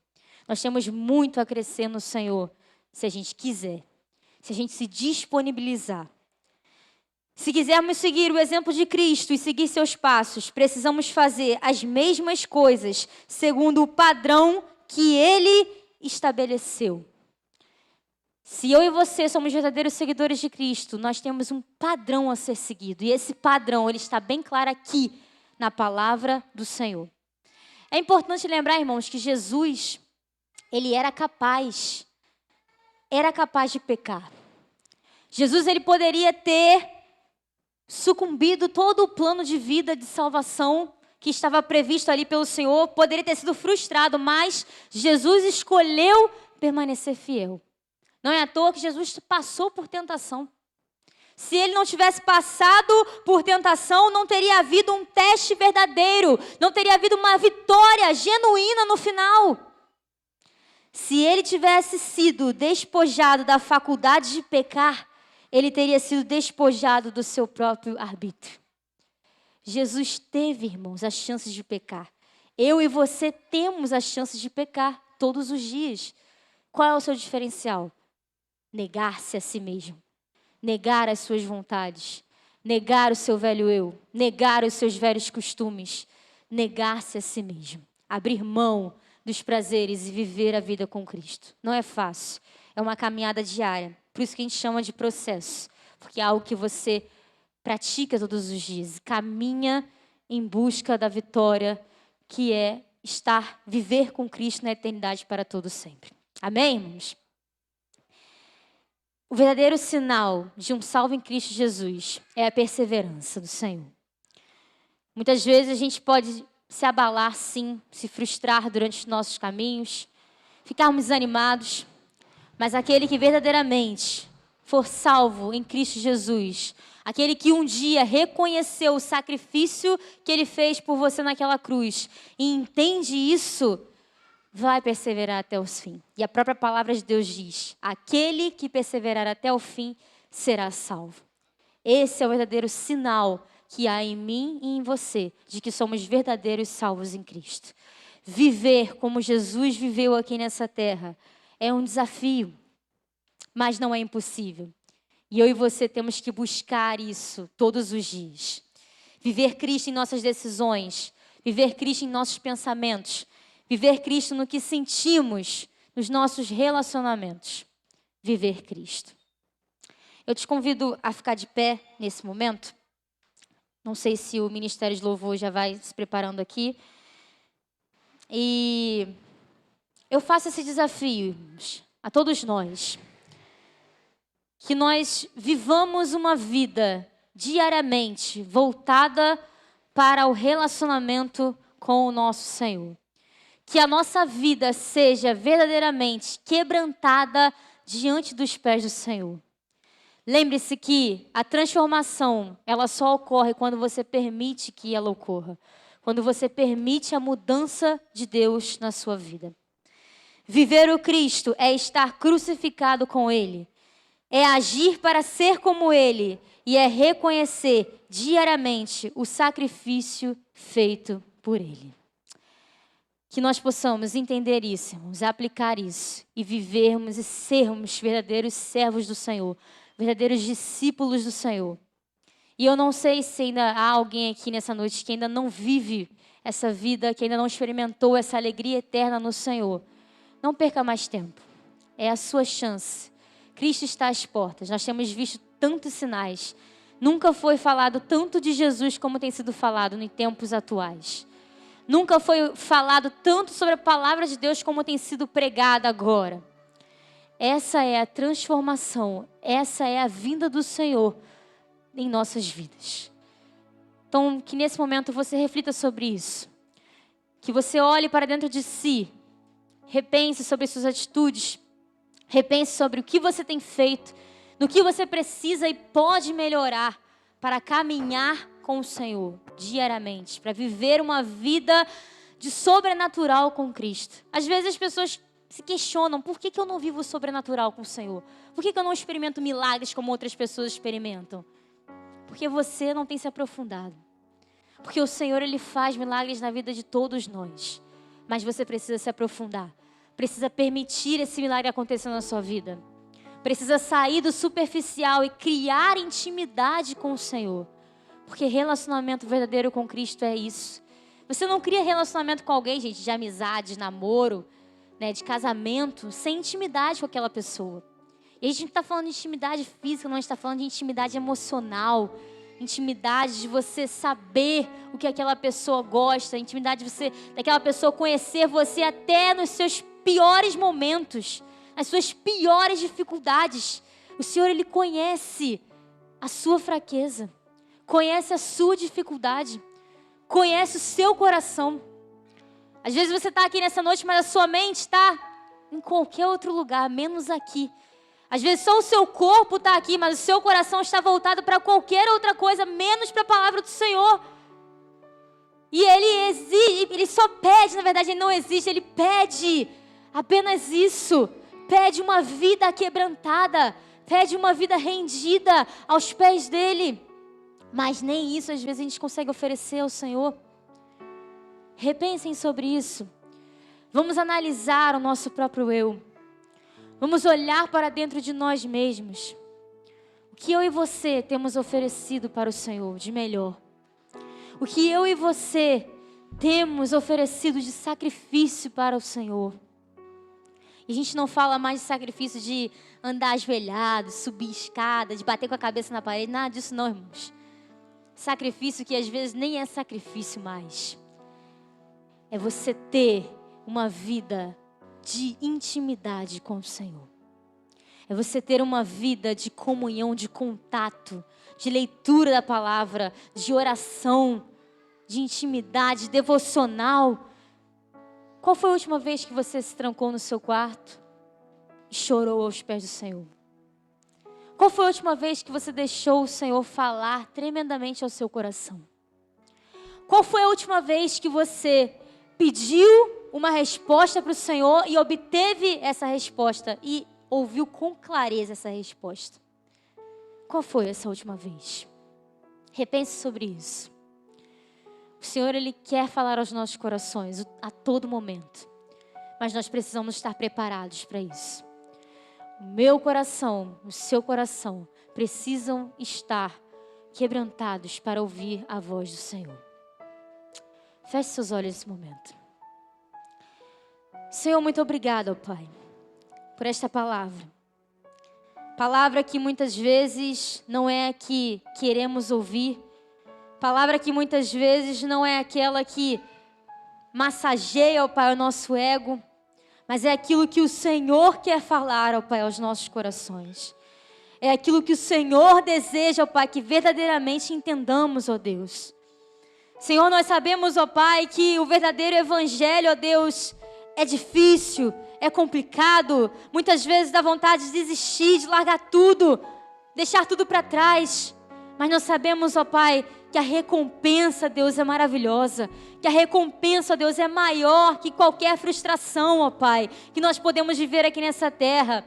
Nós temos muito a crescer no Senhor, se a gente quiser, se a gente se disponibilizar. Se quisermos seguir o exemplo de Cristo e seguir seus passos, precisamos fazer as mesmas coisas, segundo o padrão que Ele estabeleceu. Se eu e você somos verdadeiros seguidores de Cristo, nós temos um padrão a ser seguido. E esse padrão, ele está bem claro aqui, na palavra do Senhor. É importante lembrar, irmãos, que Jesus, ele era capaz de pecar. Jesus, ele poderia ter sucumbido todo o plano de vida de salvação que estava previsto ali pelo Senhor, poderia ter sido frustrado, mas Jesus escolheu permanecer fiel. Não é à toa que Jesus passou por tentação. Se ele não tivesse passado por tentação, não teria havido um teste verdadeiro, não teria havido uma vitória genuína no final. Se ele tivesse sido despojado da faculdade de pecar, ele teria sido despojado do seu próprio arbítrio. Jesus teve, irmãos, as chances de pecar. Eu e você temos as chances de pecar todos os dias. Qual é o seu diferencial? Negar-se a si mesmo. Negar as suas vontades. Negar o seu velho eu. Negar os seus velhos costumes. Negar-se a si mesmo. Abrir mão dos prazeres e viver a vida com Cristo. Não é fácil. É uma caminhada diária. Por isso que a gente chama de processo. Porque é algo que você pratica todos os dias. Caminha em busca da vitória, que é viver com Cristo na eternidade para todo sempre. Amém, irmãos? O verdadeiro sinal de um salvo em Cristo Jesus é a perseverança do Senhor. Muitas vezes a gente pode se abalar, sim, se frustrar durante os nossos caminhos, ficarmos desanimados, mas aquele que verdadeiramente for salvo em Cristo Jesus, aquele que um dia reconheceu o sacrifício que Ele fez por você naquela cruz e entende isso, vai perseverar até o fim. E a própria palavra de Deus diz: aquele que perseverar até o fim será salvo. Esse é o verdadeiro sinal que há em mim e em você, de que somos verdadeiros salvos em Cristo. Viver como Jesus viveu aqui nessa terra é um desafio, mas não é impossível. E eu e você temos que buscar isso todos os dias. Viver Cristo em nossas decisões, viver Cristo em nossos pensamentos, viver Cristo no que sentimos, nos nossos relacionamentos. Viver Cristo. Eu te convido a ficar de pé nesse momento. Não sei se o Ministério de Louvor já vai se preparando aqui. E eu faço esse desafio a todos nós. Que nós vivamos uma vida diariamente voltada para o relacionamento com o nosso Senhor. Que a nossa vida seja verdadeiramente quebrantada diante dos pés do Senhor. Lembre-se que a transformação, ela só ocorre quando você permite que ela ocorra. Quando você permite a mudança de Deus na sua vida. Viver o Cristo é estar crucificado com Ele. É agir para ser como Ele. E é reconhecer diariamente o sacrifício feito por Ele. Que nós possamos entender isso, irmãos, aplicar isso. E vivermos e sermos verdadeiros servos do Senhor. Verdadeiros discípulos do Senhor. E eu não sei se ainda há alguém aqui nessa noite que ainda não vive essa vida, que ainda não experimentou essa alegria eterna no Senhor. Não perca mais tempo. É a sua chance. Cristo está às portas. Nós temos visto tantos sinais. Nunca foi falado tanto de Jesus como tem sido falado em tempos atuais. Nunca foi falado tanto sobre a palavra de Deus como tem sido pregada agora. Essa é a transformação, essa é a vinda do Senhor em nossas vidas. Então, que nesse momento você reflita sobre isso. Que você olhe para dentro de si, repense sobre suas atitudes, repense sobre o que você tem feito, no que você precisa e pode melhorar para caminhar com o Senhor diariamente, para viver uma vida de sobrenatural com Cristo. Às vezes as pessoas se questionam, por que eu não vivo sobrenatural com o Senhor? Por que eu não experimento milagres como outras pessoas experimentam? Porque você não tem se aprofundado. Porque o Senhor, Ele faz milagres na vida de todos nós. Mas você precisa se aprofundar. Precisa permitir esse milagre acontecer na sua vida. Precisa sair do superficial e criar intimidade com o Senhor. Porque relacionamento verdadeiro com Cristo é isso. Você não cria relacionamento com alguém, gente, de amizade, de namoro, né, de casamento, sem intimidade com aquela pessoa. E a gente não está falando de intimidade física, não, a gente está falando de intimidade emocional, intimidade de você saber o que aquela pessoa gosta, intimidade de você, daquela pessoa conhecer você até nos seus piores momentos, nas suas piores dificuldades. O Senhor, Ele conhece a sua fraqueza, conhece a sua dificuldade, conhece o seu coração. Às vezes você está aqui nessa noite, mas a sua mente está em qualquer outro lugar, menos aqui. Às vezes só o seu corpo está aqui, mas o seu coração está voltado para qualquer outra coisa, menos para a palavra do Senhor. E Ele exige, Ele só pede, na verdade Ele não exige, Ele pede apenas isso. Pede uma vida quebrantada, pede uma vida rendida aos pés dEle. Mas nem isso às vezes a gente consegue oferecer ao Senhor. Repensem sobre isso. Vamos analisar o nosso próprio eu. Vamos olhar para dentro de nós mesmos. O que eu e você temos oferecido para o Senhor de melhor? O que eu e você temos oferecido de sacrifício para o Senhor? E a gente não fala mais de sacrifício de andar ajoelhado, subir escada, de bater com a cabeça na parede. Nada disso não, irmãos. Sacrifício que às vezes nem é sacrifício mais. É você ter uma vida de intimidade com o Senhor. É você ter uma vida de comunhão, de contato, de leitura da palavra, de oração, de intimidade, devocional. Qual foi a última vez que você se trancou no seu quarto e chorou aos pés do Senhor? Qual foi a última vez que você deixou o Senhor falar tremendamente ao seu coração? Qual foi a última vez que você pediu uma resposta para o Senhor e obteve essa resposta e ouviu com clareza essa resposta? Qual foi essa última vez? Repense sobre isso. O Senhor, Ele quer falar aos nossos corações a todo momento. Mas nós precisamos estar preparados para isso. O meu coração, o seu coração, precisam estar quebrantados para ouvir a voz do Senhor. Feche seus olhos nesse momento. Senhor, muito obrigado, Pai, por esta palavra. Palavra que muitas vezes não é a que queremos ouvir. Palavra que muitas vezes não é aquela que massageia, ó Pai, o nosso ego. Mas é aquilo que o Senhor quer falar, ó Pai, aos nossos corações. É aquilo que o Senhor deseja, ó Pai, que verdadeiramente entendamos, ó Deus. Senhor, nós sabemos, ó Pai, que o verdadeiro evangelho, ó Deus, é difícil, é complicado. Muitas vezes dá vontade de desistir, de largar tudo, deixar tudo para trás. Mas nós sabemos, ó Pai, que a recompensa, Deus, é maravilhosa. Que a recompensa, Deus, é maior que qualquer frustração, ó Pai, que nós podemos viver aqui nessa terra.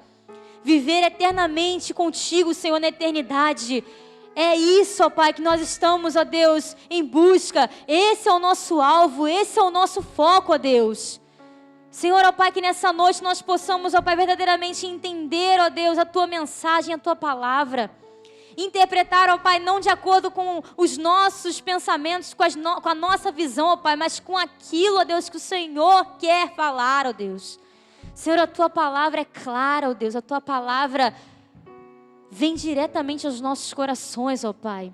Viver eternamente contigo, Senhor, na eternidade. É isso, ó Pai, que nós estamos, ó Deus, em busca. Esse é o nosso alvo, esse é o nosso foco, ó Deus. Senhor, ó Pai, que nessa noite nós possamos, ó Pai, verdadeiramente entender, ó Deus, a Tua mensagem, a Tua palavra. Interpretar, ó Pai, não de acordo com os nossos pensamentos, com a nossa visão, ó Pai, mas com aquilo, ó Deus, que o Senhor quer falar, ó Deus. Senhor, a Tua palavra é clara, ó Deus, a Tua palavra vem diretamente aos nossos corações, ó Pai.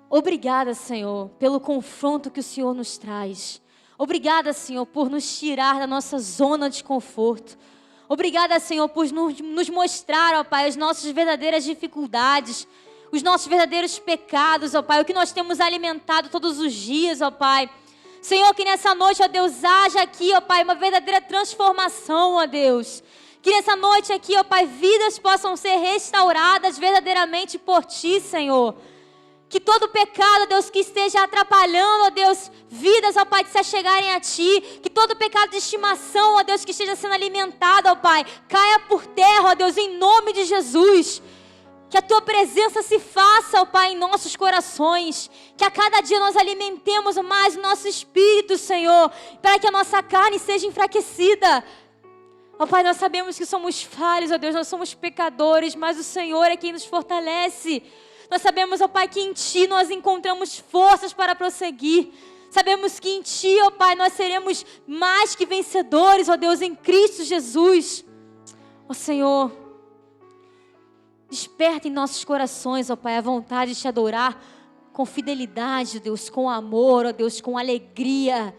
Obrigada, Senhor, pelo confronto que o Senhor nos traz. Obrigada, Senhor, por nos tirar da nossa zona de conforto. Obrigada, Senhor, por nos mostrar, ó Pai, as nossas verdadeiras dificuldades, os nossos verdadeiros pecados, ó Pai, o que nós temos alimentado todos os dias, ó Pai. Senhor, que nessa noite, ó Deus, haja aqui, ó Pai, uma verdadeira transformação, ó Deus. Que nessa noite aqui, ó Pai, vidas possam ser restauradas verdadeiramente por Ti, Senhor. Que todo pecado, ó Deus, que esteja atrapalhando, ó Deus, vidas, ó Pai, de se achegarem a Ti. Que todo pecado de estimação, ó Deus, que esteja sendo alimentado, ó Pai, caia por terra, ó Deus, em nome de Jesus. Que a Tua presença se faça, ó Pai, em nossos corações. Que a cada dia nós alimentemos mais o nosso espírito, Senhor, para que a nossa carne seja enfraquecida. Ó Pai, nós sabemos que somos falhos, ó Deus, nós somos pecadores, mas o Senhor é quem nos fortalece. Nós sabemos, ó Pai, que em Ti nós encontramos forças para prosseguir. Sabemos que em Ti, ó Pai, nós seremos mais que vencedores, ó Deus, em Cristo Jesus. Ó Senhor, desperta em nossos corações, ó Pai, a vontade de Te adorar com fidelidade, ó Deus, com amor, ó Deus, com alegria.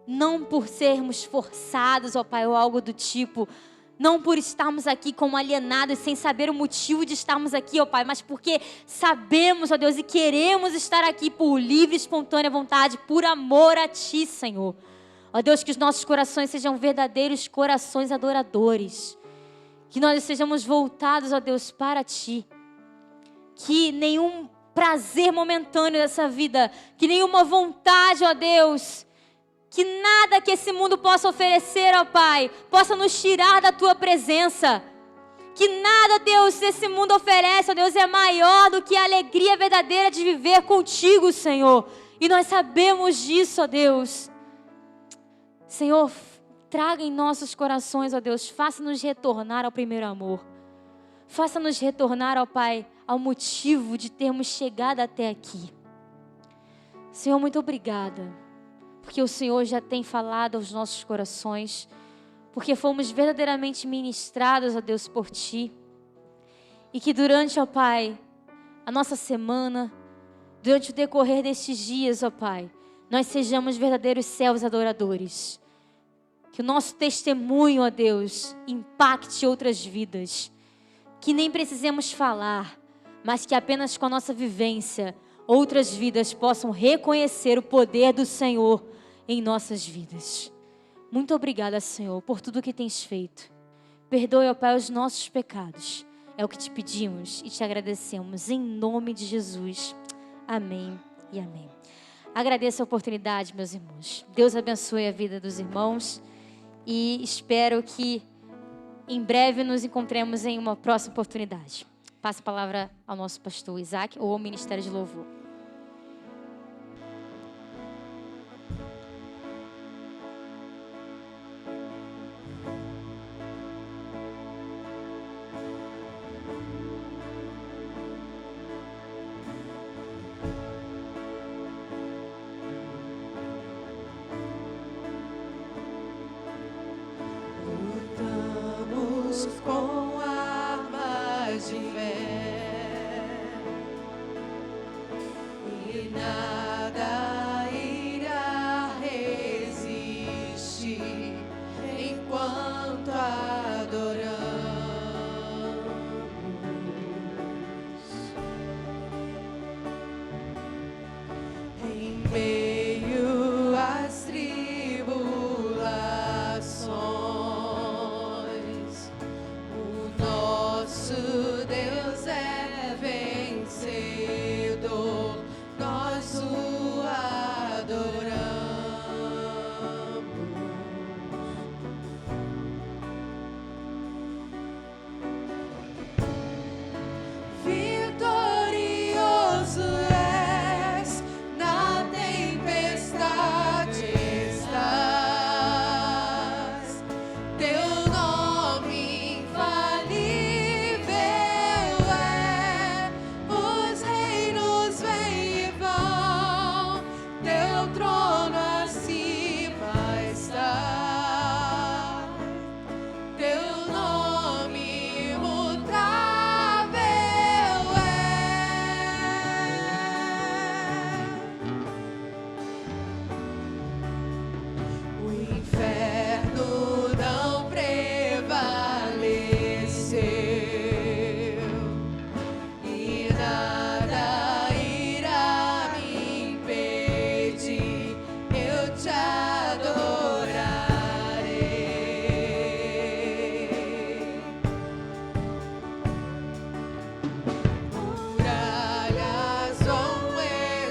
Não por sermos forçados, ó Pai, ou algo do tipo. Não por estarmos aqui como alienados, sem saber o motivo de estarmos aqui, ó Pai, mas porque sabemos, ó Deus, e queremos estar aqui por livre e espontânea vontade, por amor a Ti, Senhor. Ó Deus, que os nossos corações sejam verdadeiros corações adoradores. Que nós estejamos voltados, ó Deus, para Ti. Que nenhum prazer momentâneo dessa vida, que nenhuma vontade, ó Deus, que nada que esse mundo possa oferecer, ó Pai, possa nos tirar da Tua presença. Que nada, Deus, esse mundo oferece, ó Deus, é maior do que a alegria verdadeira de viver contigo, Senhor. E nós sabemos disso, ó Deus. Senhor, traga em nossos corações, ó Deus, faça-nos retornar ao primeiro amor. Faça-nos retornar, ó Pai, ao motivo de termos chegado até aqui. Senhor, muito obrigada. Porque o Senhor já tem falado aos nossos corações, porque fomos verdadeiramente ministrados, ó Deus, por Ti. E que durante, ó Pai, a nossa semana, durante o decorrer destes dias, ó Pai, nós sejamos verdadeiros servos adoradores. Que o nosso testemunho, ó Deus, impacte outras vidas. Que nem precisemos falar, mas que apenas com a nossa vivência, outras vidas possam reconhecer o poder do Senhor em nossas vidas. Muito obrigada, Senhor, por tudo que tens feito. Perdoe, ó Pai, os nossos pecados. É o que te pedimos e te agradecemos em nome de Jesus. Amém e amém. Agradeço a oportunidade, meus irmãos. Deus abençoe a vida dos irmãos e espero que em breve nos encontremos em uma próxima oportunidade. Passo a palavra ao nosso pastor Isaac ou ao Ministério de Louvor. Lutamos com armas de fé e nada irá resistir enquanto adoramos. Em meio às tribulações, o nosso Deus é vencedor, nós o adoramos. Vitorioso és, na tempestade estás, teu nome infalível é, os reinos vêm e vão, teu trono acima está, teu nome imutável é. O inferno não prevaleceu e nada irá me impedir, eu te adorarei. Muralhas vão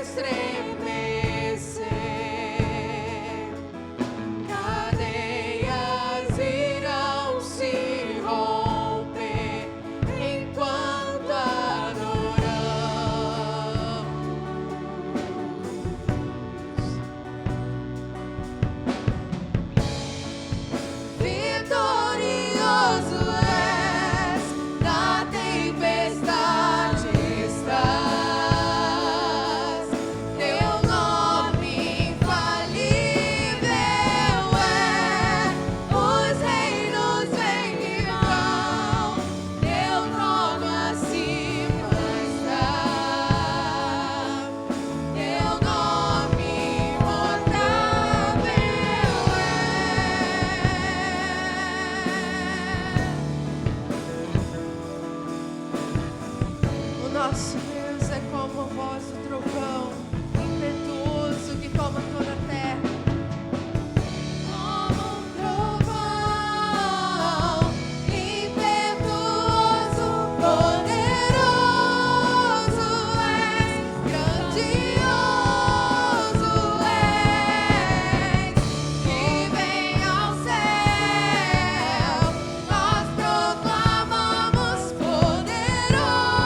estremecer, cadeias irão se romper enquanto adoramos. Vitorioso és, na tempestade estás, teu nome infalível é, os reinos vêm e vão, teu trono acima está, teu nome imutável é. O nosso Deus é como a voz do trovão, impetuoso que toma toda a terra. Como um trovão, impetuoso, poderoso és, grandioso és, que vem ao céu, nós proclamamos poderoso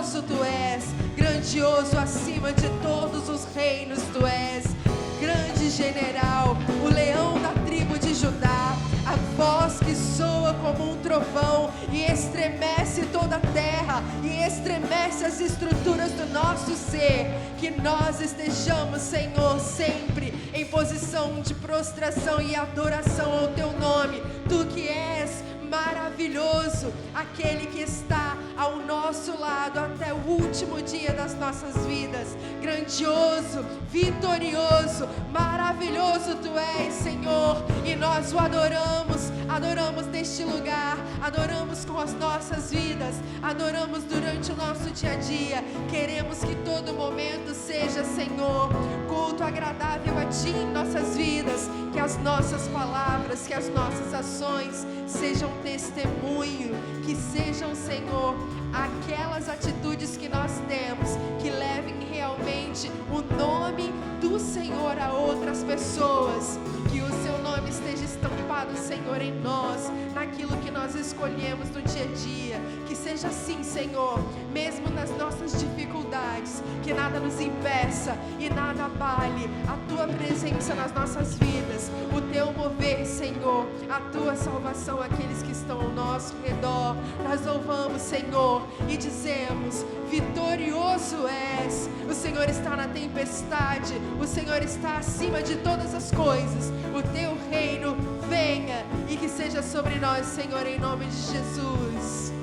grandioso Tu és, grandioso acima de todos os reinos Tu és, grande general, o leão da tribo de Judá, a voz que soa como um trovão e estremece toda a terra e estremece as estruturas do nosso ser. Que nós estejamos, Senhor, sempre em posição de prostração e adoração ao Teu nome. Tu que és maravilhoso, aquele que está ao nosso lado até o último dia das nossas vidas, grandioso, vitorioso, maravilhoso Tu és, Senhor, e nós o adoramos, adoramos neste lugar, adoramos com as nossas vidas, adoramos durante o nosso dia a dia. Queremos que todo momento seja, Senhor, culto agradável a Ti em nossas vidas, que as nossas palavras, que as nossas ações sejam testemunho, que sejam, Senhor, aquelas atitudes que nós temos, que levem realmente o nome do Senhor a outras pessoas, que o Seu nome esteja estampado, Senhor, em nós, naquilo que nós escolhemos no dia a dia, que seja assim, Senhor, mesmo nas nossas dificuldades, que nada nos impeça e nada abale a Tua presença nas nossas vidas, o Teu mover, Senhor, a Tua salvação, aqueles que estão ao nosso redor. Nós louvamos, Senhor, e dizemos: vitorioso és, o Senhor está na tempestade, o Senhor está acima de todas as coisas, o Teu reino venha e que seja sobre nós, Senhor, em nome de Jesus.